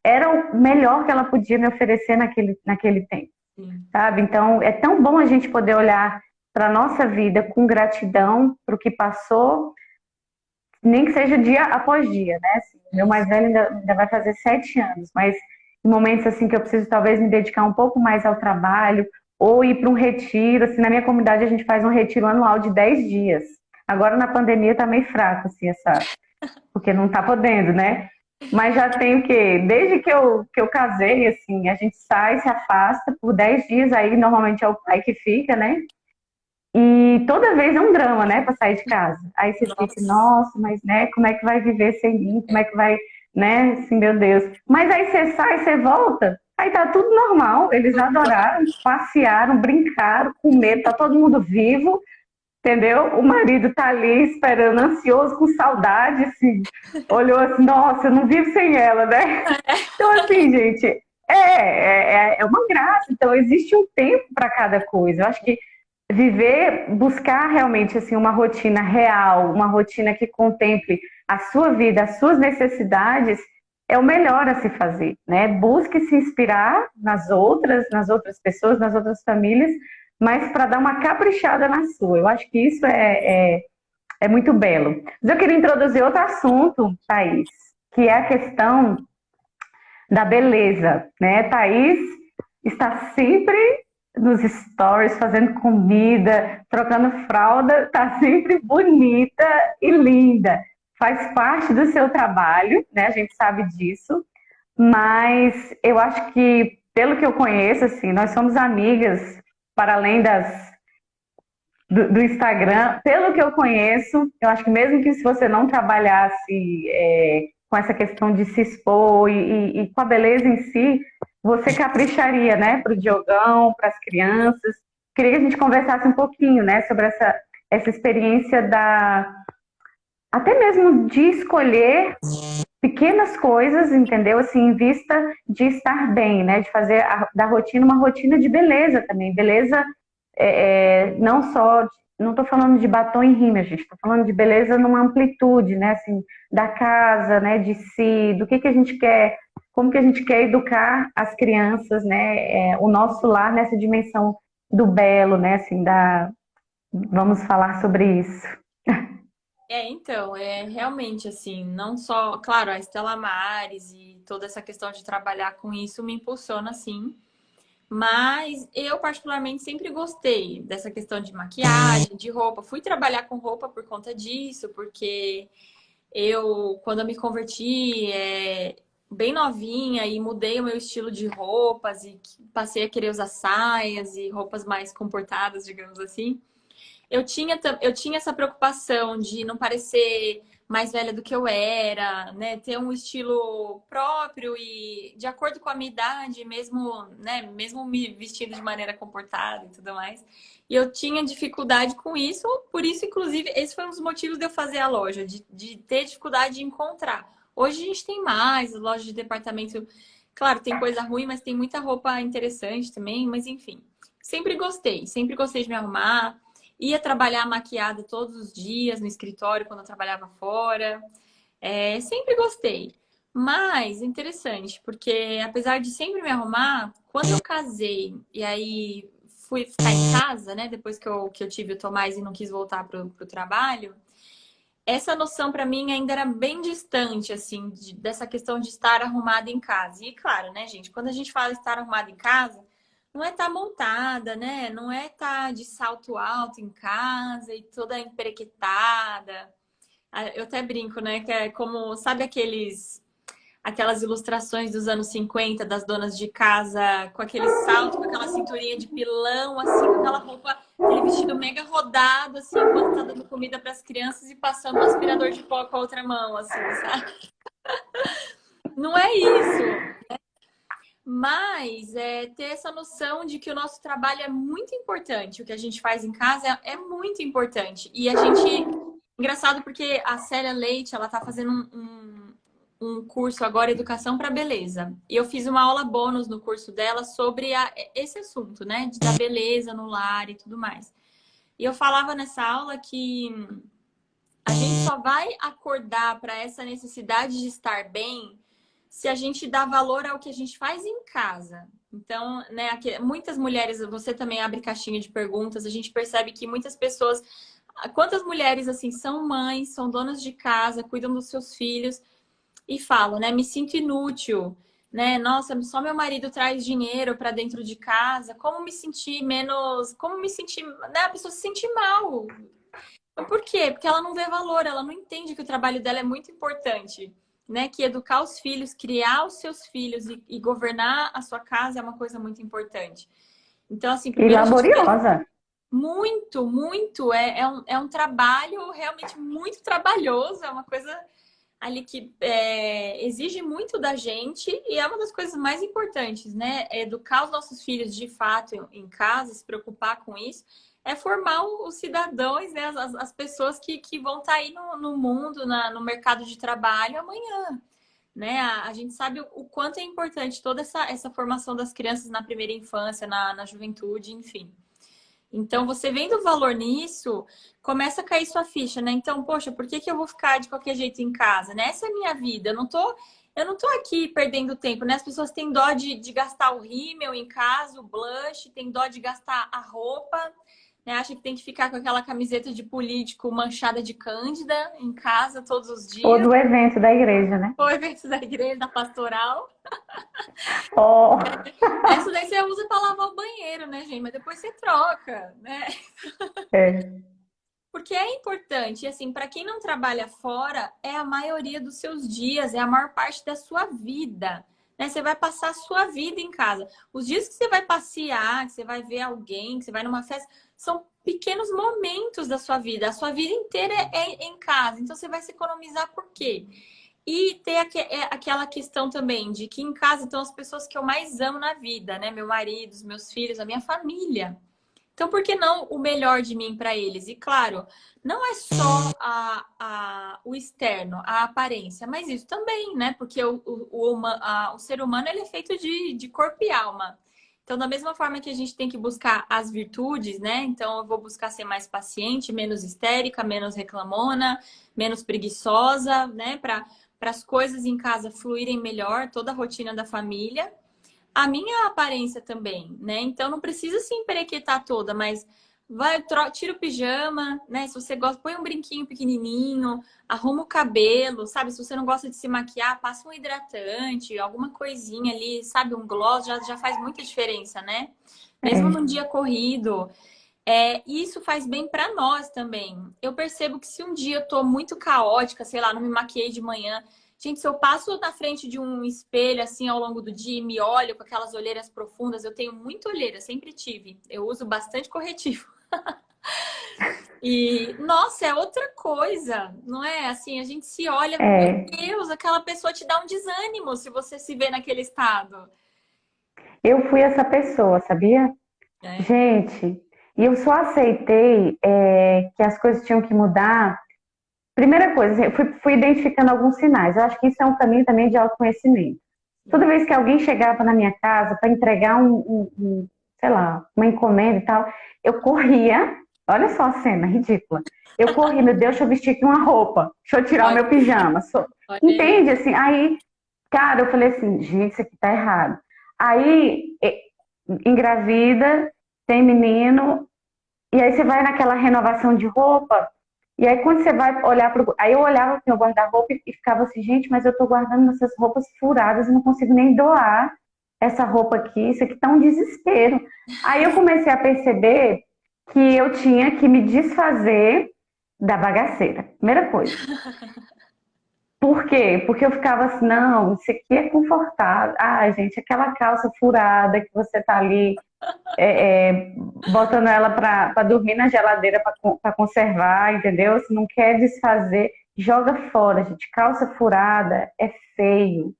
A: era o melhor que ela podia me oferecer naquele tempo,
B: Sim.
A: sabe? Então, é tão bom a gente poder olhar para a nossa vida com gratidão para o que passou, nem que seja dia após dia, né? Assim, meu mais
B: Isso.
A: velho ainda vai fazer 7 anos, mas em momentos assim que eu preciso talvez me dedicar um pouco mais ao trabalho ou ir para um retiro, assim, na minha comunidade a gente faz um retiro anual de 10 dias. Agora na pandemia tá meio fraco, assim, porque não tá podendo, né? Mas já tem o quê? Desde que eu casei, assim, a gente sai, se afasta por 10 dias, aí normalmente é o pai que fica, né? E toda vez é um drama, né, para sair de casa. Aí você fica,
B: Nossa.
A: nossa, mas né, como é que vai viver sem mim? Como é que vai. né? Assim, meu Deus. Mas aí você sai, você volta, aí tá tudo normal. Eles adoraram, passearam, brincaram, comeram, tá todo mundo vivo, entendeu? O marido tá ali esperando, ansioso, com saudade, assim, olhou assim, nossa, eu não vivo sem ela, né? Então, assim, gente, é uma graça. Então, existe um tempo para cada coisa. Eu acho que viver, buscar realmente assim uma rotina real, uma rotina que contemple a sua vida, as suas necessidades, é o melhor a se fazer, né? Busque se inspirar nas outras pessoas, nas outras famílias, mas para dar uma caprichada na sua. Eu acho que isso é muito belo. Mas eu queria introduzir outro assunto, Thaís, que é a questão da beleza, né? Thaís está sempre nos stories, fazendo comida, trocando fralda, tá sempre bonita e linda. Faz parte do seu trabalho, né? A gente sabe disso, mas eu acho que, pelo que eu conheço, assim, nós somos amigas, para além do Instagram, pelo que eu conheço, eu acho que mesmo que se você não trabalhasse com essa questão de se expor e com a beleza em si, você capricharia, né, para o Diogão, para as crianças. Queria que a gente conversasse um pouquinho, né, sobre essa experiência até mesmo de escolher pequenas coisas, entendeu? Assim, em vista de estar bem, né, de fazer da rotina uma rotina de beleza também. Beleza não só, não estou falando de batom e rímel, gente, estou falando de beleza numa amplitude, né, assim, da casa, né, de si, do que a gente quer, como que a gente quer educar as crianças, né, o nosso lar nessa dimensão do belo, né, assim, vamos falar sobre isso.
B: Então, é realmente assim, não só, claro, a Estela Maris e toda essa questão de trabalhar com isso me impulsiona, assim, mas eu particularmente sempre gostei dessa questão de maquiagem, de roupa. Fui trabalhar com roupa por conta disso, porque quando eu me converti, bem novinha e mudei o meu estilo de roupas e passei a querer usar saias e roupas mais comportadas, digamos assim. Eu tinha essa preocupação de não parecer mais velha do que eu era, né? Ter um estilo próprio e de acordo com a minha idade, mesmo, né? Mesmo me vestindo de maneira comportada e tudo mais. E eu tinha dificuldade com isso, por isso, inclusive, esse foi um dos motivos de eu fazer a loja, de ter dificuldade de encontrar. Hoje a gente tem mais lojas de departamento. Claro, tem coisa ruim, mas tem muita roupa interessante também, mas enfim. Sempre gostei de me arrumar. Ia trabalhar maquiada todos os dias no escritório quando eu trabalhava fora. Sempre gostei. Mas interessante, porque apesar de sempre me arrumar, quando eu casei e aí fui ficar em casa, né? Depois que eu tive o Tomás e não quis voltar pro trabalho, essa noção para mim ainda era bem distante, assim, dessa questão de estar arrumada em casa. E claro, né, gente, quando a gente fala estar arrumada em casa, não é estar montada, né? Não é estar de salto alto em casa e toda emperequetada. Eu até brinco, né? Que é como, sabe aquelas ilustrações dos anos 50 das donas de casa com aquele salto, com aquela cinturinha de pilão, assim, com aquela roupa, aquele vestido mega rodado, assim, enquanto tá dando comida para as crianças e passando um aspirador de pó com a outra mão, assim, sabe? Não é isso. Mas ter essa noção de que o nosso trabalho é muito importante, o que a gente faz em casa é muito importante. E a gente. Engraçado porque a Célia Leite, ela tá fazendo um curso agora, Educação para Beleza. E eu fiz uma aula bônus no curso dela sobre esse assunto, né? Da beleza no lar e tudo mais. E eu falava nessa aula que a gente só vai acordar para essa necessidade de estar bem se a gente dá valor ao que a gente faz em casa. Então, né, muitas mulheres, você também abre caixinha de perguntas, a gente percebe que muitas pessoas, quantas mulheres assim são mães, são donas de casa, cuidam dos seus filhos e falam, né, me sinto inútil, né? Nossa, só meu marido traz dinheiro para dentro de casa, como me sentir menos, como me sentir, né, a pessoa se sente mal. Por quê? Porque ela não vê valor, ela não entende que o trabalho dela é muito importante, né? Que educar os filhos, criar os seus filhos e governar a sua casa é uma coisa muito importante. Então, assim,
A: E
B: primeiro a gente
A: laboriosa.
B: muito, é um trabalho realmente muito trabalhoso, é uma coisa ali que exige muito da gente e é uma das coisas mais importantes, né? Educar os nossos filhos de fato em casa, se preocupar com isso, é formar os cidadãos, né? As pessoas que vão estar aí no mundo, no mercado de trabalho amanhã. Né? A gente sabe o quanto é importante toda essa formação das crianças na primeira infância, na juventude, enfim. Então, você vendo o valor nisso, começa a cair sua ficha, né? Então, poxa, por que eu vou ficar de qualquer jeito em casa, né? Essa é a minha vida. Eu não tô aqui perdendo tempo, né? As pessoas têm dó de gastar o rímel em casa, o blush, tem dó de gastar a roupa, né? Acha que tem que ficar com aquela camiseta de político manchada de cândida em casa todos os
A: Ou
B: dias.
A: do evento da igreja, né?
B: Ou evento da igreja, da pastoral.
A: Oh,
B: Essa daí você usa para lavar o banheiro, né, gente? Mas depois você troca, né?
A: é,
B: Porque é importante, e assim, para quem não trabalha fora, é a maioria dos seus dias, é a maior parte da sua vida, né? Você vai passar a sua vida em casa. Os dias que você vai passear, que você vai ver alguém, que você vai numa festa, são pequenos momentos da sua vida. A sua vida inteira é em casa. Então você vai se economizar por quê? E tem aquela questão também de que em casa estão as pessoas que eu mais amo na vida, né? Meu marido, os meus filhos, a minha família. Então, por que não o melhor de mim para eles? E claro, não é só o externo, a aparência, mas isso também, né? Porque o ser humano ele é feito de corpo e alma. Então, da mesma forma que a gente tem que buscar as virtudes, né? Então, eu vou buscar ser mais paciente, menos histérica, menos reclamona, menos preguiçosa, né? Para as coisas em casa fluírem melhor, toda a rotina da família a minha aparência também, né? Então não precisa se emperequetar toda, mas tira o pijama, né? Se você gosta, põe um brinquinho pequenininho, arruma o cabelo, sabe? Se você não gosta de se maquiar, passa um hidratante, alguma coisinha ali, sabe? Um gloss já faz muita diferença, né? Mesmo num dia corrido. Isso faz bem para nós também. Eu percebo que se um dia eu tô muito caótica, sei lá, não me maquiei de manhã, gente, se eu passo na frente de um espelho assim ao longo do dia e me olho com aquelas olheiras profundas, eu tenho muita olheira, sempre tive. Eu uso bastante corretivo. E, nossa, é outra coisa, não é? Assim, a gente se olha, meu
A: é.
B: Deus, aquela pessoa te dá um desânimo se você se vê naquele estado.
A: Eu fui essa pessoa, sabia?
B: É.
A: Gente, e eu só aceitei que as coisas tinham que mudar. Primeira coisa, assim, eu fui identificando alguns sinais. Eu acho que isso é um caminho também de autoconhecimento. Toda vez que alguém chegava na minha casa para entregar sei lá, uma encomenda e tal, eu corria. Olha só a cena, ridícula. Eu corria, meu Deus, deixa eu vestir aqui uma roupa. Deixa eu tirar o
B: Olha,
A: meu pijama.
B: olha aí.
A: Entende? Assim, aí, cara, eu falei assim, gente, isso aqui tá errado. Aí, engravida, tem menino, e aí você vai naquela renovação de roupa, e aí quando você vai olhar pro. Aí eu olhava pro meu guarda-roupa e ficava assim, gente, mas eu tô guardando essas roupas furadas e não consigo nem doar essa roupa aqui, isso aqui tá um desespero. Aí eu comecei a perceber que eu tinha que me desfazer da bagaceira. Primeira coisa. Por quê? Porque eu ficava assim, não, isso aqui é confortável. Ah, gente, aquela calça furada que você tá ali botando ela para dormir na geladeira para conservar, entendeu? Se não quer desfazer, joga fora, gente. Calça furada é feio,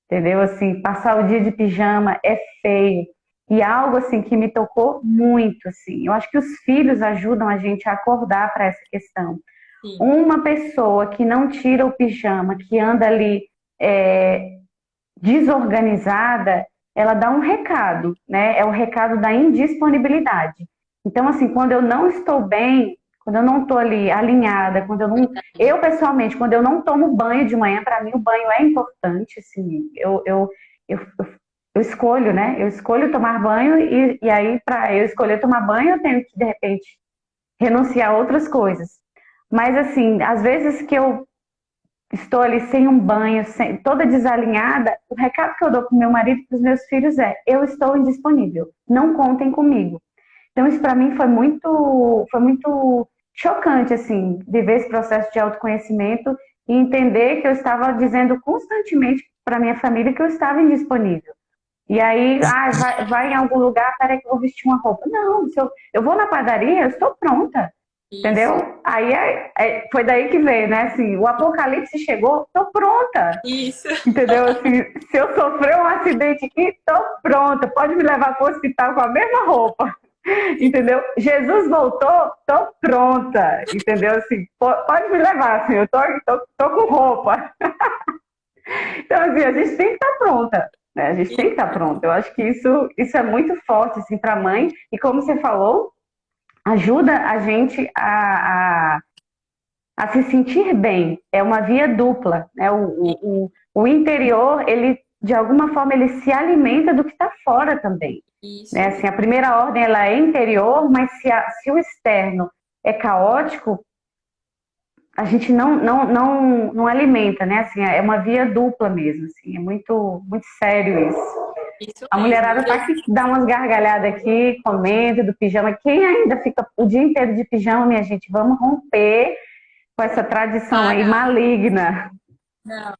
A: entendeu? Assim, passar o dia de pijama é feio. E algo assim que me tocou muito, assim. Eu acho que os filhos ajudam a gente a acordar para essa questão.
B: Sim.
A: Uma pessoa que não tira o pijama, que anda ali é, desorganizada, ela dá um recado, né? É o recado da indisponibilidade. Então, assim, quando eu não estou bem, quando eu não estou ali alinhada, quando eu não. Eu, pessoalmente, quando eu não tomo banho de manhã, para mim o banho é importante, assim. Eu escolho, né? Eu escolho tomar banho e aí, para eu escolher tomar banho, eu tenho que, de repente, renunciar a outras coisas. Mas, assim, às vezes que eu estou ali sem um banho, toda desalinhada, o recado que eu dou para o meu marido e para os meus filhos é: eu estou indisponível, não contem comigo. Então isso para mim foi muito chocante assim, viver esse processo de autoconhecimento e entender que eu estava dizendo constantemente para minha família que eu estava indisponível. E aí, vai em algum lugar, peraí que eu vou vestir uma roupa. Não, se eu vou na padaria, eu estou pronta.
B: Isso,
A: Entendeu? Aí foi daí que veio, né? Assim, o apocalipse chegou, tô pronta.
B: isso.
A: Entendeu? Assim, se eu sofrer um acidente aqui, tô pronta. Pode me levar para o hospital com a mesma roupa. Entendeu? Jesus voltou, tô pronta. Entendeu? Assim, pode me levar, assim, eu tô com roupa. Então, assim, a gente tem que estar pronta. Né? A gente tem que estar pronta. Eu acho que isso é muito forte, assim, para a mãe. E como você falou, ajuda a gente a se sentir bem. É uma via dupla. Né? O interior, ele, de alguma forma, ele se alimenta do que está fora também. Né?
B: Isso.
A: Assim, a primeira ordem ela é interior, mas se o externo é caótico, a gente não alimenta, né? Assim, é uma via dupla mesmo. Assim, é muito, muito sério isso.
B: Isso
A: A
B: mesmo.
A: mulherada tá aqui, dá umas gargalhadas aqui, comenta do pijama. Quem ainda fica o dia inteiro de pijama, minha gente, vamos romper com essa tradição aí
B: Para.
A: maligna.
B: Não.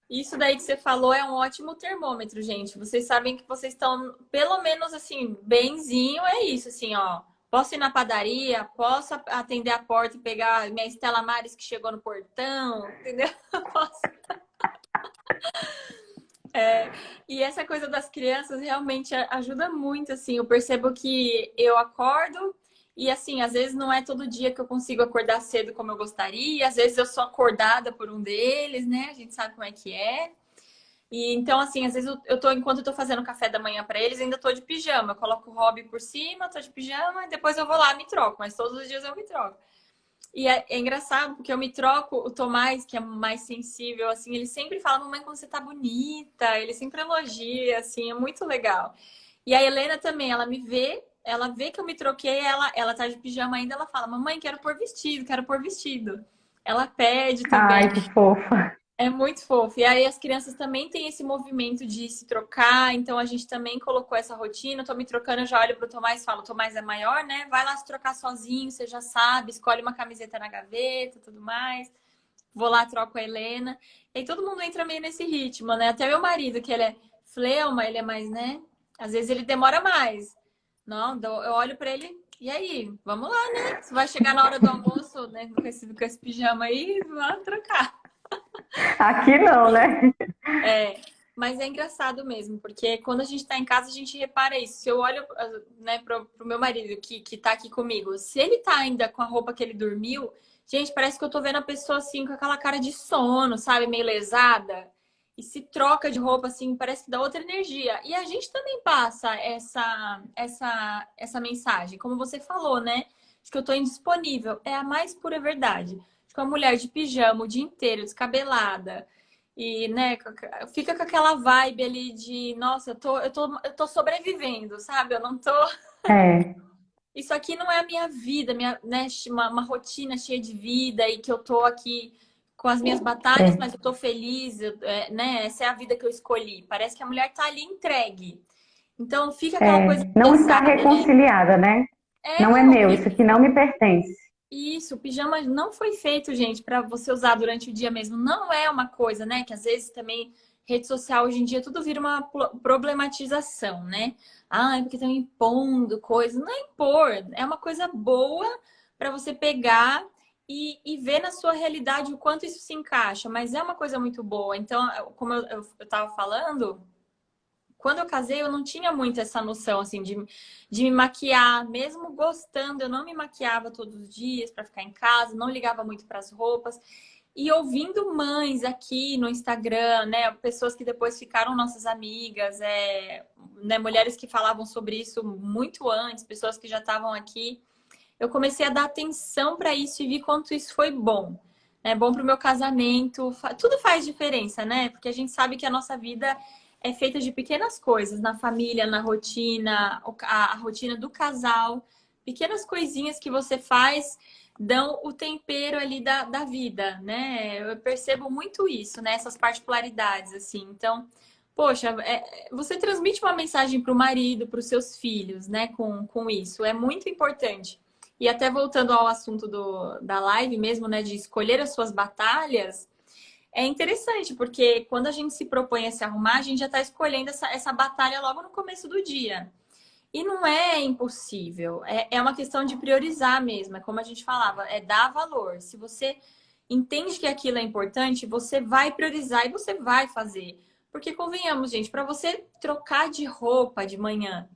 B: Isso daí que você falou é um ótimo termômetro, gente. Vocês sabem que vocês estão, pelo menos assim, benzinho, é isso, assim, ó. Posso ir na padaria, posso atender a porta e pegar minha Estela Maris que chegou no portão, entendeu? Posso. E essa coisa das crianças realmente ajuda muito, assim. Eu percebo que eu acordo e, assim, às vezes não é todo dia que eu consigo acordar cedo como eu gostaria. Às vezes eu sou acordada por um deles, né? A gente sabe como é que é. E então, assim, às vezes enquanto eu tô fazendo café da manhã para eles, ainda tô de pijama. Eu coloco o hobby por cima, tô de pijama, e depois eu vou lá e me troco. Mas todos os dias eu me troco. E é engraçado, porque eu me troco, o Tomás, que é mais sensível, assim, ele sempre fala, mamãe, como você tá bonita, ele sempre elogia, assim, é muito legal. E a Helena também, ela vê que eu me troquei, ela tá de pijama ainda, ela fala, mamãe, quero pôr vestido, quero pôr vestido. Ela pede também.
A: Ai, que fofa.
B: É muito fofo. E aí as crianças também têm esse movimento de se trocar, então a gente também colocou essa rotina. Eu tô me trocando, eu já olho pro Tomás e falo, Tomás é maior, né? Vai lá se trocar sozinho, você já sabe, escolhe uma camiseta na gaveta, tudo mais. Vou lá, troco a Helena. E aí todo mundo entra meio nesse ritmo, né? Até meu marido, que ele é fleuma, ele é mais, né? Às vezes ele demora mais. Não, eu olho pra ele, e aí? Vamos lá, né? Você vai chegar na hora do almoço, né? Com esse pijama aí, vamos trocar.
A: Aqui não, né?
B: É, mas é engraçado mesmo, porque quando a gente tá em casa, a gente repara isso. Se eu olho, né, pro meu marido que tá aqui comigo, se ele tá ainda com a roupa que ele dormiu, gente, parece que eu tô vendo a pessoa assim com aquela cara de sono, sabe, meio lesada. E se troca de roupa assim, parece que dá outra energia. E a gente também passa essa mensagem, como você falou, né? De que eu tô indisponível. É a mais pura verdade. Acho que uma mulher de pijama o dia inteiro, descabelada, e, né, fica com aquela vibe ali de, nossa, eu tô sobrevivendo, sabe? Eu não tô.
A: É,
B: Isso aqui não é a minha vida, né, uma rotina cheia de vida e que eu tô aqui com as minhas batalhas,
A: é,
B: mas eu tô feliz, né? Essa é a vida que eu escolhi. Parece que a mulher tá ali entregue. Então fica aquela coisa
A: não está
B: pesada, né?
A: reconciliada, né? Não é
B: Não.
A: meu, isso aqui não me pertence.
B: Isso, o pijama não foi feito, gente, para você usar durante o dia mesmo. Não é uma coisa, né? Que às vezes também rede social hoje em dia tudo vira uma problematização, né? Ah, é porque estão impondo coisa. Não é impor, é uma coisa boa para você pegar e ver na sua realidade o quanto isso se encaixa. Mas é uma coisa muito boa. Então, como eu tava falando. Quando eu casei, eu não tinha muito essa noção, assim, de me maquiar. Mesmo gostando, eu não me maquiava todos os dias para ficar em casa, não ligava muito para as roupas. E ouvindo mães aqui no Instagram, né? Pessoas que depois ficaram nossas amigas, né, mulheres que falavam sobre isso muito antes, pessoas que já estavam aqui. Eu comecei a dar atenção para isso e vi quanto isso foi bom. É bom para o meu casamento. Tudo faz diferença, né? Porque a gente sabe que a nossa vida é feita de pequenas coisas, na família, na rotina, a rotina do casal. Pequenas coisinhas que você faz dão o tempero ali da vida, né? Eu percebo muito isso, né? Essas particularidades, assim. Então, poxa, você transmite uma mensagem para o marido, para os seus filhos, né? Com isso. É muito importante. E até voltando ao assunto da live mesmo, né? De escolher as suas batalhas. É interessante, porque quando a gente se propõe a se arrumar, a gente já está escolhendo essa batalha logo no começo do dia. E não é impossível, é uma questão de priorizar mesmo, é como a gente falava, é dar valor. Se você entende que aquilo é importante, você vai priorizar e você vai fazer. Porque convenhamos, gente, para você trocar de roupa de manhã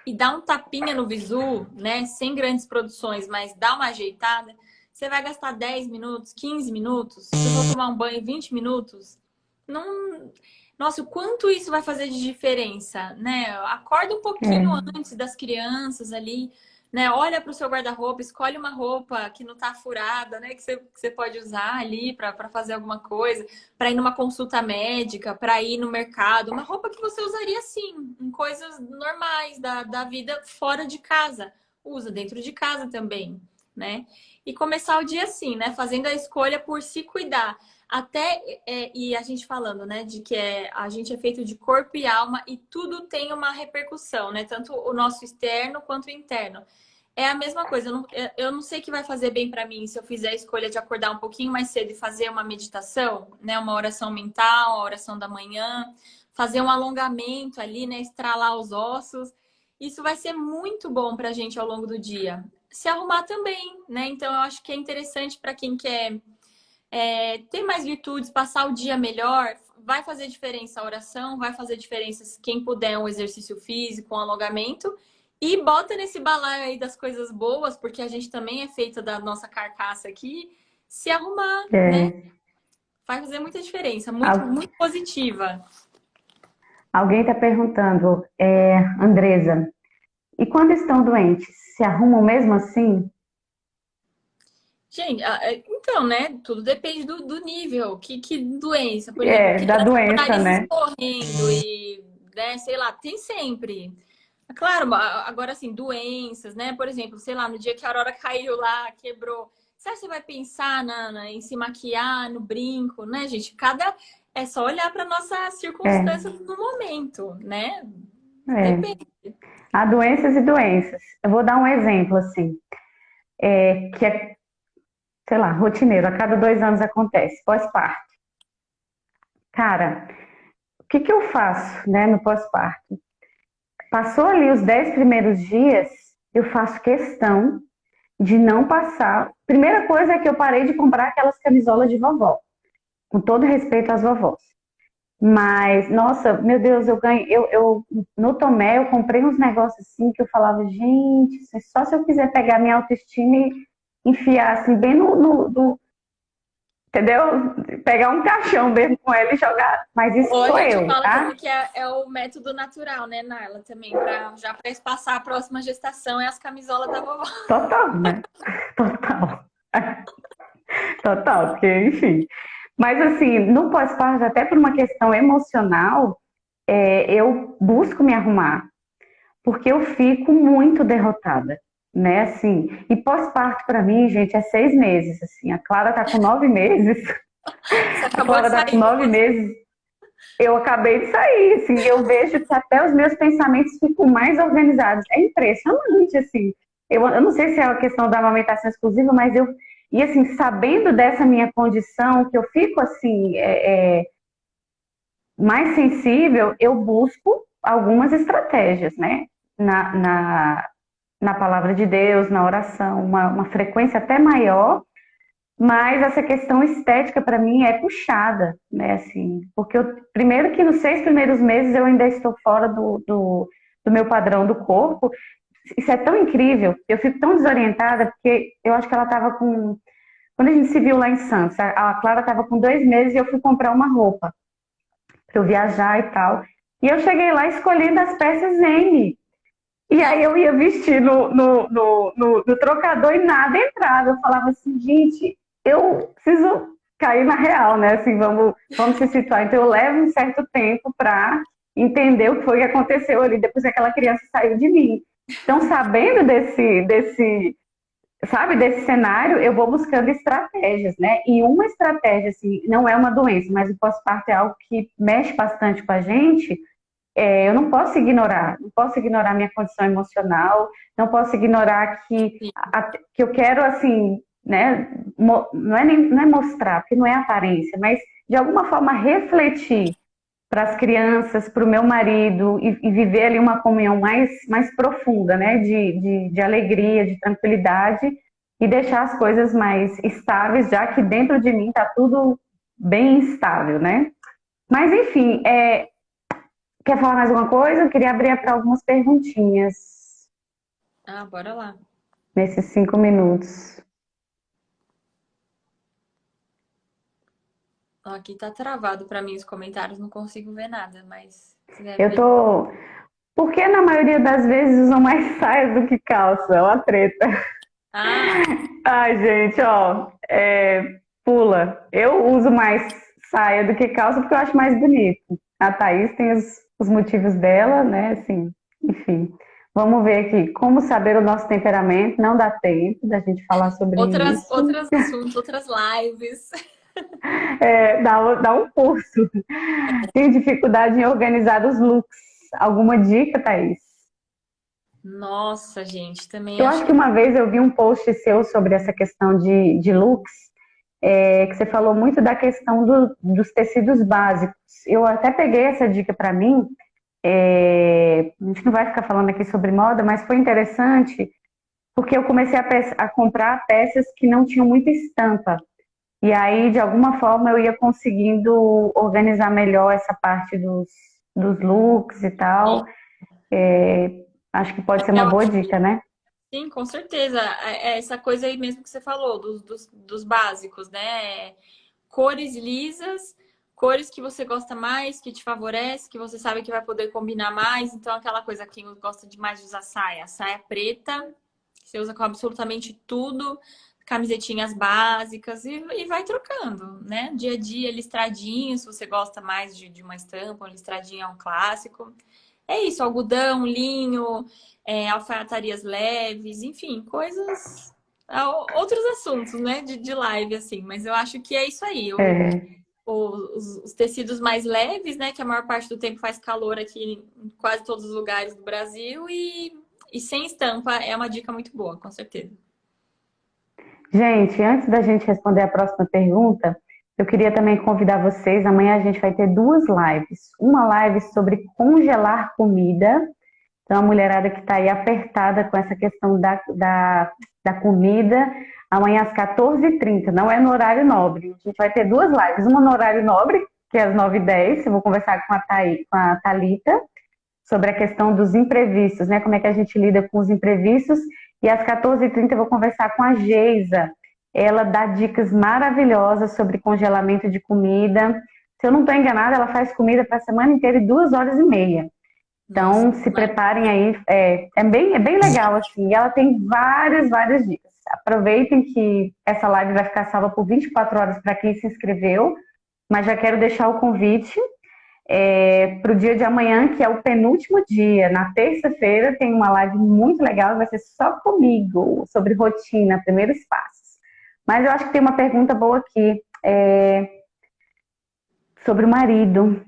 B: e dar um tapinha no visu, né, sem grandes produções, mas dar uma ajeitada, você vai gastar 10 minutos, 15 minutos, se for tomar um banho 20 minutos, não. Nossa, o quanto isso vai fazer de diferença, né? Acorda um pouquinho
A: É,
B: antes das crianças ali, né? Olha para o seu guarda-roupa, escolhe uma roupa que não tá furada, né? Que você pode usar ali para fazer alguma coisa, para ir numa consulta médica, para ir no mercado. Uma roupa que você usaria assim, em coisas normais da vida fora de casa. Usa dentro de casa também, né? E começar o dia assim, né? Fazendo a escolha por se cuidar. Até, e a gente falando, né, de que a gente é feito de corpo e alma e tudo tem uma repercussão, né? Tanto o nosso externo quanto o interno. É a mesma coisa, eu não sei o que vai fazer bem para mim se eu fizer a escolha de acordar um pouquinho mais cedo e fazer uma meditação, né? Uma oração mental, a oração da manhã, fazer um alongamento ali, né? Estralar os ossos. Isso vai ser muito bom para a gente ao longo do dia. Se arrumar também, né? Então, eu acho que é interessante para quem quer ter mais virtudes, passar o dia melhor, vai fazer diferença a oração, vai fazer diferença se quem puder um exercício físico, um alongamento, e bota nesse balaio aí das coisas boas, porque a gente também é feita da nossa carcaça aqui, se arrumar, né?
A: é.
B: Vai fazer muita diferença, muito,
A: Al-
B: muito positiva.
A: Alguém está perguntando, Andresa, e quando estão doentes, se arrumam mesmo assim?
B: Gente, então, né? Tudo depende do nível. Que doença? Por exemplo,
A: É, da
B: criança com o
A: doença,
B: nariz
A: né?
B: escorrendo e, né, sei lá, tem sempre. Claro, agora assim, doenças, né? Por exemplo, sei lá, no dia que a Aurora caiu lá, quebrou. Você acha que você vai pensar em se maquiar, no brinco, né, gente? É só olhar para nossa
A: É,
B: circunstância no momento, né?
A: é.
B: Depende.
A: Há doenças e doenças. Eu vou dar um exemplo, assim, que é, sei lá, rotineiro, a cada 2 anos acontece, pós-parto. Cara, o que que eu faço, né, no pós-parto? Passou ali os 10 primeiros dias, eu faço questão de não passar. Primeira coisa é que eu parei de comprar aquelas camisolas de vovó, com todo respeito às vovós. Mas, nossa, meu Deus, eu ganhei. No Tomé, eu comprei uns negócios assim que eu falava, gente, só se eu quiser pegar minha autoestima e enfiar assim, bem entendeu? Pegar um caixão mesmo com ela e jogar. Mas isso
B: Ou a
A: sou
B: gente
A: eu,
B: fala
A: tá?
B: também que é o método natural, né, Narla? Também, já para espaçar a próxima gestação, é as camisolas da vovó.
A: Total, né? Total. Total, porque, enfim. Mas, assim, no pós-parto, até por uma questão emocional, eu busco me arrumar, porque eu fico muito derrotada, né? Assim, e pós-parto, para mim, gente, é 6 meses. Assim, a Clara tá com 9 meses,
B: Você
A: a
B: acabou de
A: Clara tá com
B: sair do
A: nove
B: pós.
A: meses. Eu acabei de sair, assim, eu vejo que até os meus pensamentos ficam mais organizados. É impressionante, assim. Eu não sei se é a questão da amamentação exclusiva, mas e assim, sabendo dessa minha condição, que eu fico assim, mais sensível, eu busco algumas estratégias, né? Na palavra de Deus, na oração, uma frequência até maior, mas essa questão estética para mim é puxada, né? Assim, porque primeiro que nos 6 primeiros meses eu ainda estou fora do meu padrão do corpo. Isso é tão incrível, eu fico tão desorientada, porque eu acho que ela estava com. Quando a gente se viu lá em Santos, a Clara estava com 2 meses e eu fui comprar uma roupa para eu viajar e tal. E eu cheguei lá escolhendo as peças M. E aí eu ia vestir no trocador e nada entrava. Eu falava assim, gente, eu preciso cair na real, né? Assim, vamos se situar. Então eu levo um certo tempo para entender o que foi que aconteceu ali depois que aquela criança saiu de mim. Então, sabendo sabe, desse cenário, eu vou buscando estratégias, né? E uma estratégia, assim, não é uma doença, mas o pós-parto é algo que mexe bastante com a gente. Eu não posso ignorar, não posso ignorar minha condição emocional, não posso ignorar que eu quero, assim, né, não é mostrar, porque não é aparência, mas de alguma forma refletir para as crianças, para o meu marido, e viver ali uma comunhão mais profunda, né? De alegria, de tranquilidade, e deixar as coisas mais estáveis, já que dentro de mim está tudo bem instável, né? Mas enfim, quer falar mais alguma coisa? Eu queria abrir para algumas perguntinhas
B: Ah, bora lá.
A: nesses 5 minutos.
B: Ó, aqui tá travado pra mim os comentários, não consigo ver nada, mas se quiser
A: Eu
B: ver.
A: tô. Porque na maioria das vezes usam mais saia do que calça? É uma treta.
B: Ah,
A: Ai, gente, ó, pula. Eu uso mais saia do que calça porque eu acho mais bonito. A Thaís tem os motivos dela, né? Assim, enfim. Vamos ver aqui. Como saber o nosso temperamento? Não dá tempo da gente falar sobre isso.
B: outros assuntos, outras lives.
A: Dá um curso. Tenho dificuldade em organizar os looks. Alguma dica, Thaís?
B: Nossa, gente, também
A: Eu
B: acho
A: acho que
B: que.
A: uma vez eu vi um post seu sobre essa questão de looks, que você falou muito da questão dos tecidos básicos. Eu até peguei essa dica para mim. A gente não vai ficar falando aqui sobre moda, mas foi interessante porque eu comecei a comprar peças que não tinham muita estampa. E aí, de alguma forma, eu ia conseguindo organizar melhor essa parte dos looks e tal. Acho que pode ser uma
B: Eu
A: boa
B: acho
A: dica, né?
B: sim, com certeza. É essa coisa aí mesmo que você falou, dos básicos, né? Cores lisas, cores que você gosta mais, que te favorece, que você sabe que vai poder combinar mais. Então, aquela coisa, quem gosta demais de usar saia, saia preta, você usa com absolutamente tudo, camisetinhas básicas e vai trocando, né? Dia a dia, listradinho, se você gosta mais de uma estampa, uma listradinha é um clássico. É isso, algodão, linho, alfaiatarias leves, enfim, coisas. Outros assuntos, né, de live, assim, mas eu acho que é isso aí.
A: É,
B: Os tecidos mais leves, né, que a maior parte do tempo faz calor aqui em quase todos os lugares do Brasil, e sem estampa é uma dica muito boa, com certeza.
A: gente, antes da gente responder a próxima pergunta, eu queria também convidar vocês. Amanhã a gente vai ter duas lives. Uma live sobre congelar comida. Então, a mulherada que está aí apertada com essa questão da comida, amanhã às 14h30, não é no horário nobre. A gente vai ter duas lives. Uma no horário nobre, que é às 9h10. Eu vou conversar com com a Thalita sobre a questão dos imprevistos, né? Como é que a gente lida com os imprevistos. E às 14h30 eu vou conversar com a Geisa. Ela dá dicas maravilhosas sobre congelamento de comida. Se eu não estou enganada, ela faz comida para a semana inteira em 2 horas e meia.
B: Nossa,
A: Então, se preparem aí. É bem legal, assim. E ela tem várias dicas. Aproveitem que essa live vai ficar salva por 24 horas para quem se inscreveu. Mas já quero deixar o convite para o dia de amanhã, que é o penúltimo dia. Na terça-feira tem uma live muito legal, vai ser só comigo, sobre rotina, primeiros passos. Mas eu acho que tem uma pergunta boa aqui, sobre o marido.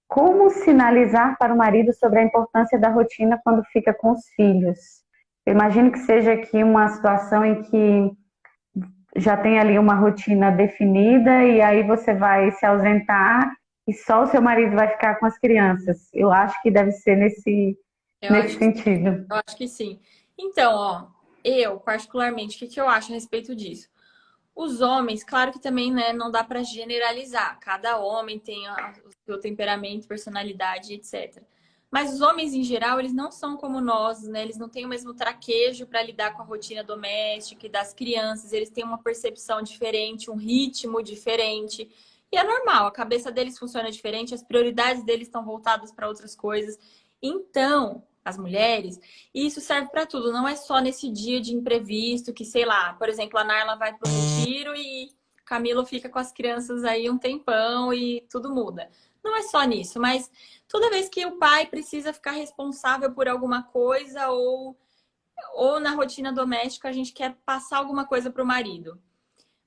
A: Como sinalizar para o marido sobre a importância da rotina quando fica com os filhos? Eu imagino que seja aqui uma situação em que já tem ali uma rotina definida e aí você vai se ausentar e só o seu marido vai ficar com as crianças. Eu acho que deve ser
B: eu
A: nesse
B: acho,
A: sentido.
B: eu acho que sim. Então, ó, eu, particularmente, o que que eu acho a respeito disso? Os homens, claro que também, né, não dá para generalizar. Cada homem tem o seu temperamento, personalidade, etc. Mas os homens em geral, eles não são como nós, né? Eles não têm o mesmo traquejo para lidar com a rotina doméstica e das crianças. Eles têm uma percepção diferente, um ritmo diferente. E é normal, a cabeça deles funciona diferente, as prioridades deles estão voltadas para outras coisas. Então, as mulheres, e isso serve para tudo, não é só nesse dia de imprevisto que, sei lá, por exemplo, a Narla vai pro retiro e Camilo fica com as crianças aí um tempão e tudo muda. Não é só nisso, mas toda vez que o pai precisa ficar responsável por alguma coisa ou na rotina doméstica a gente quer passar alguma coisa para o marido.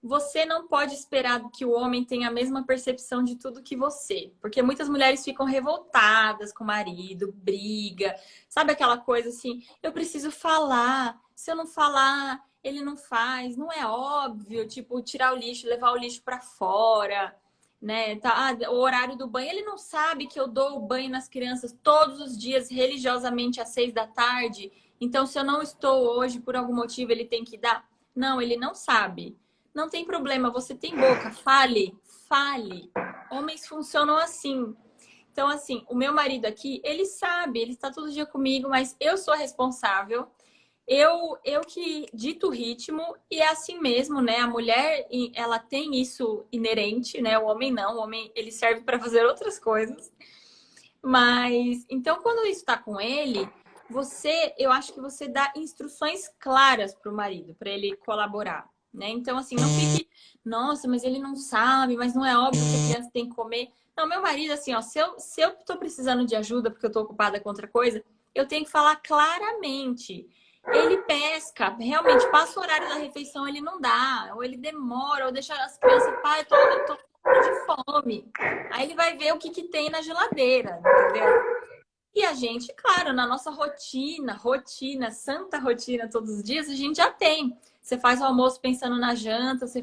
B: Você não pode esperar que o homem tenha a mesma percepção de tudo que você. Porque muitas mulheres ficam revoltadas com o marido, briga. Sabe aquela coisa assim, eu preciso falar. Se eu não falar, ele não faz. Não é óbvio, tipo, tirar o lixo, levar o lixo para fora. né? Tá, o horário do banho, ele não sabe que eu dou o banho nas crianças todos os dias, religiosamente, às 6 da tarde. Então, se eu não estou hoje, por algum motivo, ele tem que dar. Não, ele não sabe. Não tem problema, você tem boca, fale, fale. Homens funcionam assim. Então, assim, o meu marido aqui, ele sabe, ele está todo dia comigo, mas eu sou a responsável. Eu que dito o ritmo, e é assim mesmo, né? A mulher, ela tem isso inerente, né? O homem não, o homem, ele serve para fazer outras coisas. Mas, então, quando isso está com ele, eu acho que você dá instruções claras para o marido, para ele colaborar, né? Então, assim, não fique, nossa, mas ele não sabe, mas não é óbvio que a criança tem que comer. Não, meu marido, assim, ó, se eu tô precisando de ajuda porque eu tô ocupada com outra coisa, eu tenho que falar claramente. Ele pesca, realmente, passa o horário da refeição, ele não dá, ou ele demora, ou deixa as crianças, pai, eu tô de fome. Aí ele vai ver o que tem na geladeira, entendeu? E a gente, claro, na nossa rotina, santa rotina todos os dias, a gente já tem. Você faz o almoço pensando na janta, você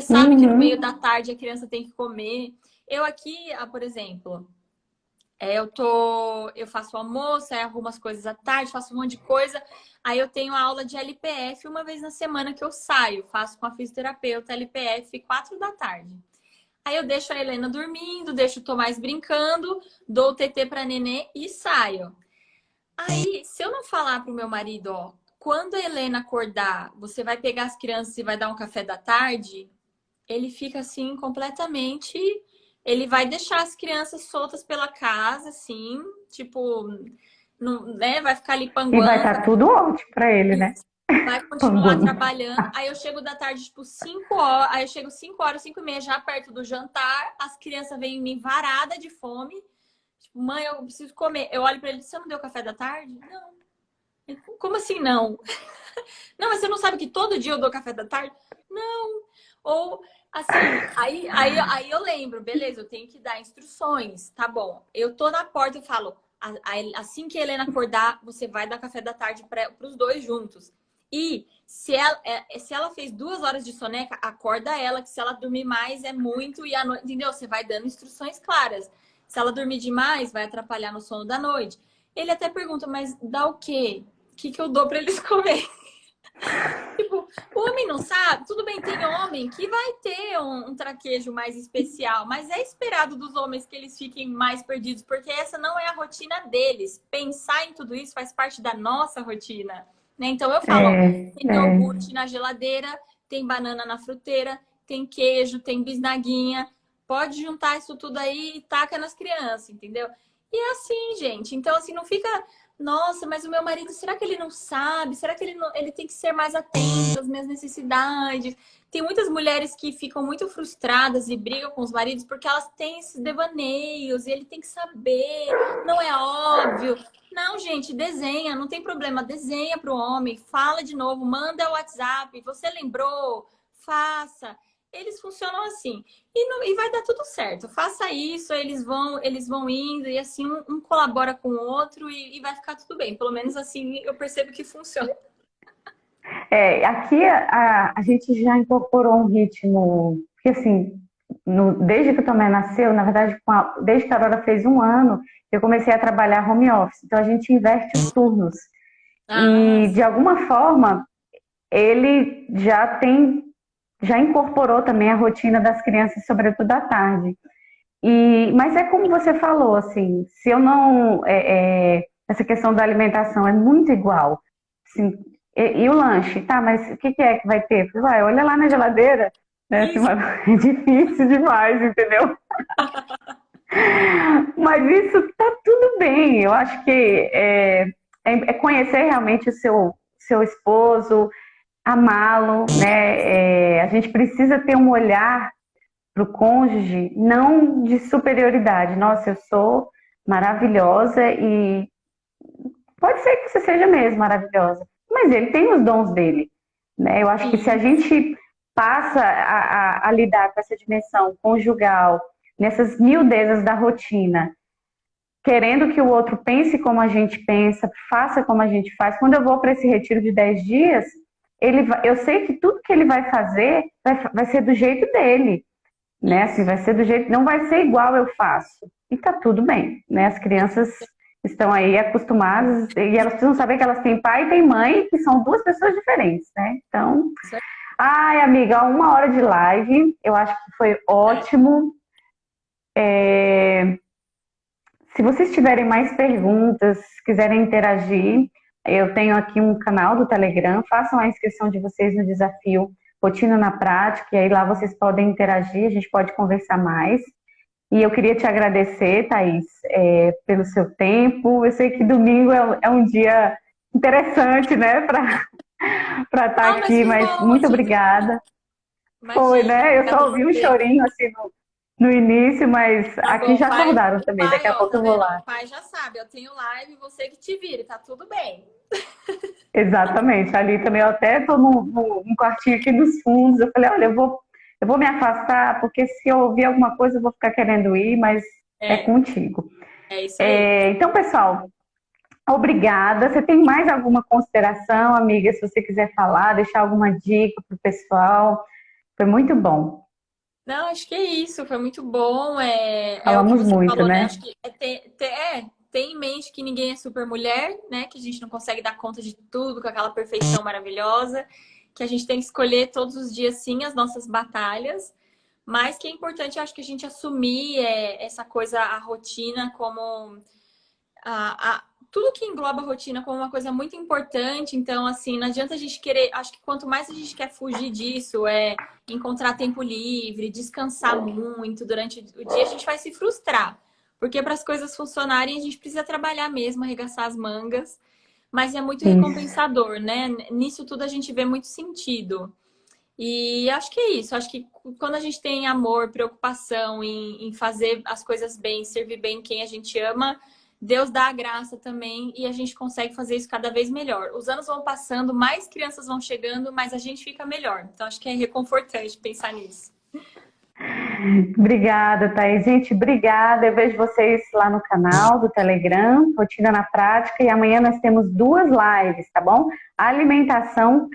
B: sabe que no meio da tarde a criança tem que comer. Eu aqui, por exemplo, eu faço o almoço, aí arrumo as coisas à tarde, faço um monte de coisa. Aí eu tenho a aula de LPF uma vez na semana que eu saio, faço com a fisioterapeuta LPF 4 da tarde. Aí eu deixo a Helena dormindo, deixo o Tomás brincando, dou o TT pra nenê e saio. Aí, se eu não falar pro meu marido, ó, quando a Helena acordar, você vai pegar as crianças e vai dar um café da tarde, ele fica assim completamente. Ele vai deixar as crianças soltas pela casa, assim, tipo, não, né? Vai ficar ali
A: E vai
B: panguando.
A: estar tudo ótimo para ele, né?
B: Vai continuar trabalhando. Aí eu chego da tarde, tipo, 5 horas. Aí eu chego 5 horas, 5 e meia, já perto do jantar. As crianças vêm em mim varada de fome. Tipo, mãe, eu preciso comer. Eu olho pra ele, você não deu café da tarde? Não. Ele, como assim não? Não, mas você não sabe que todo dia eu dou café da tarde? Não. Ou, assim, aí eu lembro, beleza, eu tenho que dar instruções. Tá bom. Eu tô na porta e falo, assim que a Helena acordar, você vai dar café da tarde para os dois juntos. E se ela fez 2 horas de soneca, acorda ela, que se ela dormir mais é muito, e a noite, entendeu? Você vai dando instruções claras. Se ela dormir demais, vai atrapalhar no sono da noite. Ele até pergunta, mas dá o quê? O que eu dou para eles comer? Tipo, o homem não sabe. Tudo bem, tem homem que vai ter um traquejo mais especial, mas é esperado dos homens que eles fiquem mais perdidos, porque essa não é a rotina deles. Pensar em tudo isso faz parte da nossa rotina, né? Então eu falo, ó, tem iogurte na geladeira, tem banana na fruteira, tem queijo, tem bisnaguinha. Pode juntar isso tudo aí e taca nas crianças, entendeu? E é assim, gente. Então, assim, não fica... Nossa, mas o meu marido, será que ele não sabe? Será que ele tem que ser mais atento às minhas necessidades? Tem muitas mulheres que ficam muito frustradas e brigam com os maridos porque elas têm esses devaneios e ele tem que saber, não é óbvio. Não, gente, desenha, não tem problema, desenha para o homem, fala de novo, manda o WhatsApp, você lembrou? Faça. Eles funcionam assim. E vai dar tudo certo. Faça isso, eles vão indo, e assim um colabora com o outro e vai ficar tudo bem. Pelo menos assim eu percebo que funciona.
A: Aqui a gente já incorporou um ritmo, porque assim, desde que o Tomé nasceu, na verdade, desde que a Aurora fez 1 ano, eu comecei a trabalhar home office. Então a gente inverte os turnos. E de alguma forma, ele já incorporou também a rotina das crianças, sobretudo à tarde. Mas é como você falou, assim, se eu não... essa questão da alimentação é muito igual. Assim, e o lanche, tá, mas o que é que vai ter? Vai, olha lá na geladeira, né? Assim, é difícil demais, entendeu? Mas isso tá tudo bem. Eu acho que é conhecer realmente o seu esposo, amá-lo, né? A gente precisa ter um olhar para o cônjuge, não de superioridade. Nossa, eu sou maravilhosa e pode ser que você seja mesmo maravilhosa, mas ele tem os dons dele, né? Eu acho que se a gente passa a lidar com essa dimensão conjugal, nessas miudezas da rotina, querendo que o outro pense como a gente pensa, faça como a gente faz. Quando eu vou para esse retiro de 10 dias, eu sei que tudo que ele vai fazer vai ser do jeito dele. né? Assim, vai ser do jeito, não vai ser igual eu faço. E tá tudo bem, né? As crianças estão aí acostumadas e elas precisam saber que elas têm pai e têm mãe, que são duas pessoas diferentes, né? Então, ai, amiga, 1 hora de live, eu acho que foi ótimo. Se vocês tiverem mais perguntas, quiserem interagir, eu tenho aqui um canal do Telegram, façam a inscrição de vocês no desafio Rotina na Prática, e aí lá vocês podem interagir, a gente pode conversar mais. E eu queria te agradecer, Thaís, pelo seu tempo. Eu sei que domingo é um dia interessante, né, para estar
B: Não, mas
A: aqui,
B: foi
A: mas
B: bom,
A: muito
B: imagina.
A: obrigada. Foi,
B: Imagina,
A: né? Eu
B: obrigada
A: só
B: a
A: ouvi um
B: você.
A: chorinho assim no início, mas
B: Tá
A: aqui
B: bom,
A: já acordaram
B: o
A: também. Daqui
B: pai,
A: a
B: ó,
A: pouco
B: tá
A: eu vou
B: vendo?
A: lá.
B: O pai já sabe, eu tenho live, você que te vire, tá tudo bem.
A: Exatamente. Ali também eu até estou num quartinho aqui nos fundos. Eu falei, olha, eu vou me afastar, porque se eu ouvir alguma coisa eu vou ficar querendo ir, mas é
B: É,
A: contigo.
B: é isso aí.
A: Então, pessoal, obrigada. Você tem mais alguma consideração, amiga? Se você quiser falar, deixar alguma dica para o pessoal. Foi muito bom.
B: Não, acho que é isso, foi muito bom. É o que
A: Falamos
B: você
A: muito,
B: falou, né?
A: né?
B: Acho que ter em mente que ninguém é super mulher, né? Que a gente não consegue dar conta de tudo com aquela perfeição maravilhosa, que a gente tem que escolher todos os dias, sim, as nossas batalhas, mas que é importante, acho que a gente assumir essa coisa, a rotina, como tudo que engloba a rotina como uma coisa muito importante. Então, assim, não adianta a gente querer. Acho que quanto mais a gente quer fugir disso, encontrar tempo livre, descansar muito durante o dia, a gente vai se frustrar. Porque para as coisas funcionarem, a gente precisa trabalhar mesmo, arregaçar as mangas. Mas é muito
A: Isso.
B: recompensador, né? Nisso tudo a gente vê muito sentido. E acho que é isso. Acho que quando a gente tem amor, preocupação em fazer as coisas bem, servir bem quem a gente ama, Deus dá a graça também e a gente consegue fazer isso cada vez melhor. Os anos vão passando, mais crianças vão chegando, mas a gente fica melhor. Então acho que é reconfortante pensar nisso.
A: Obrigada, Thaís. Gente, obrigada. Eu vejo vocês lá no canal do Telegram, Rotina na Prática, e amanhã nós temos 2 lives, tá bom? Alimentação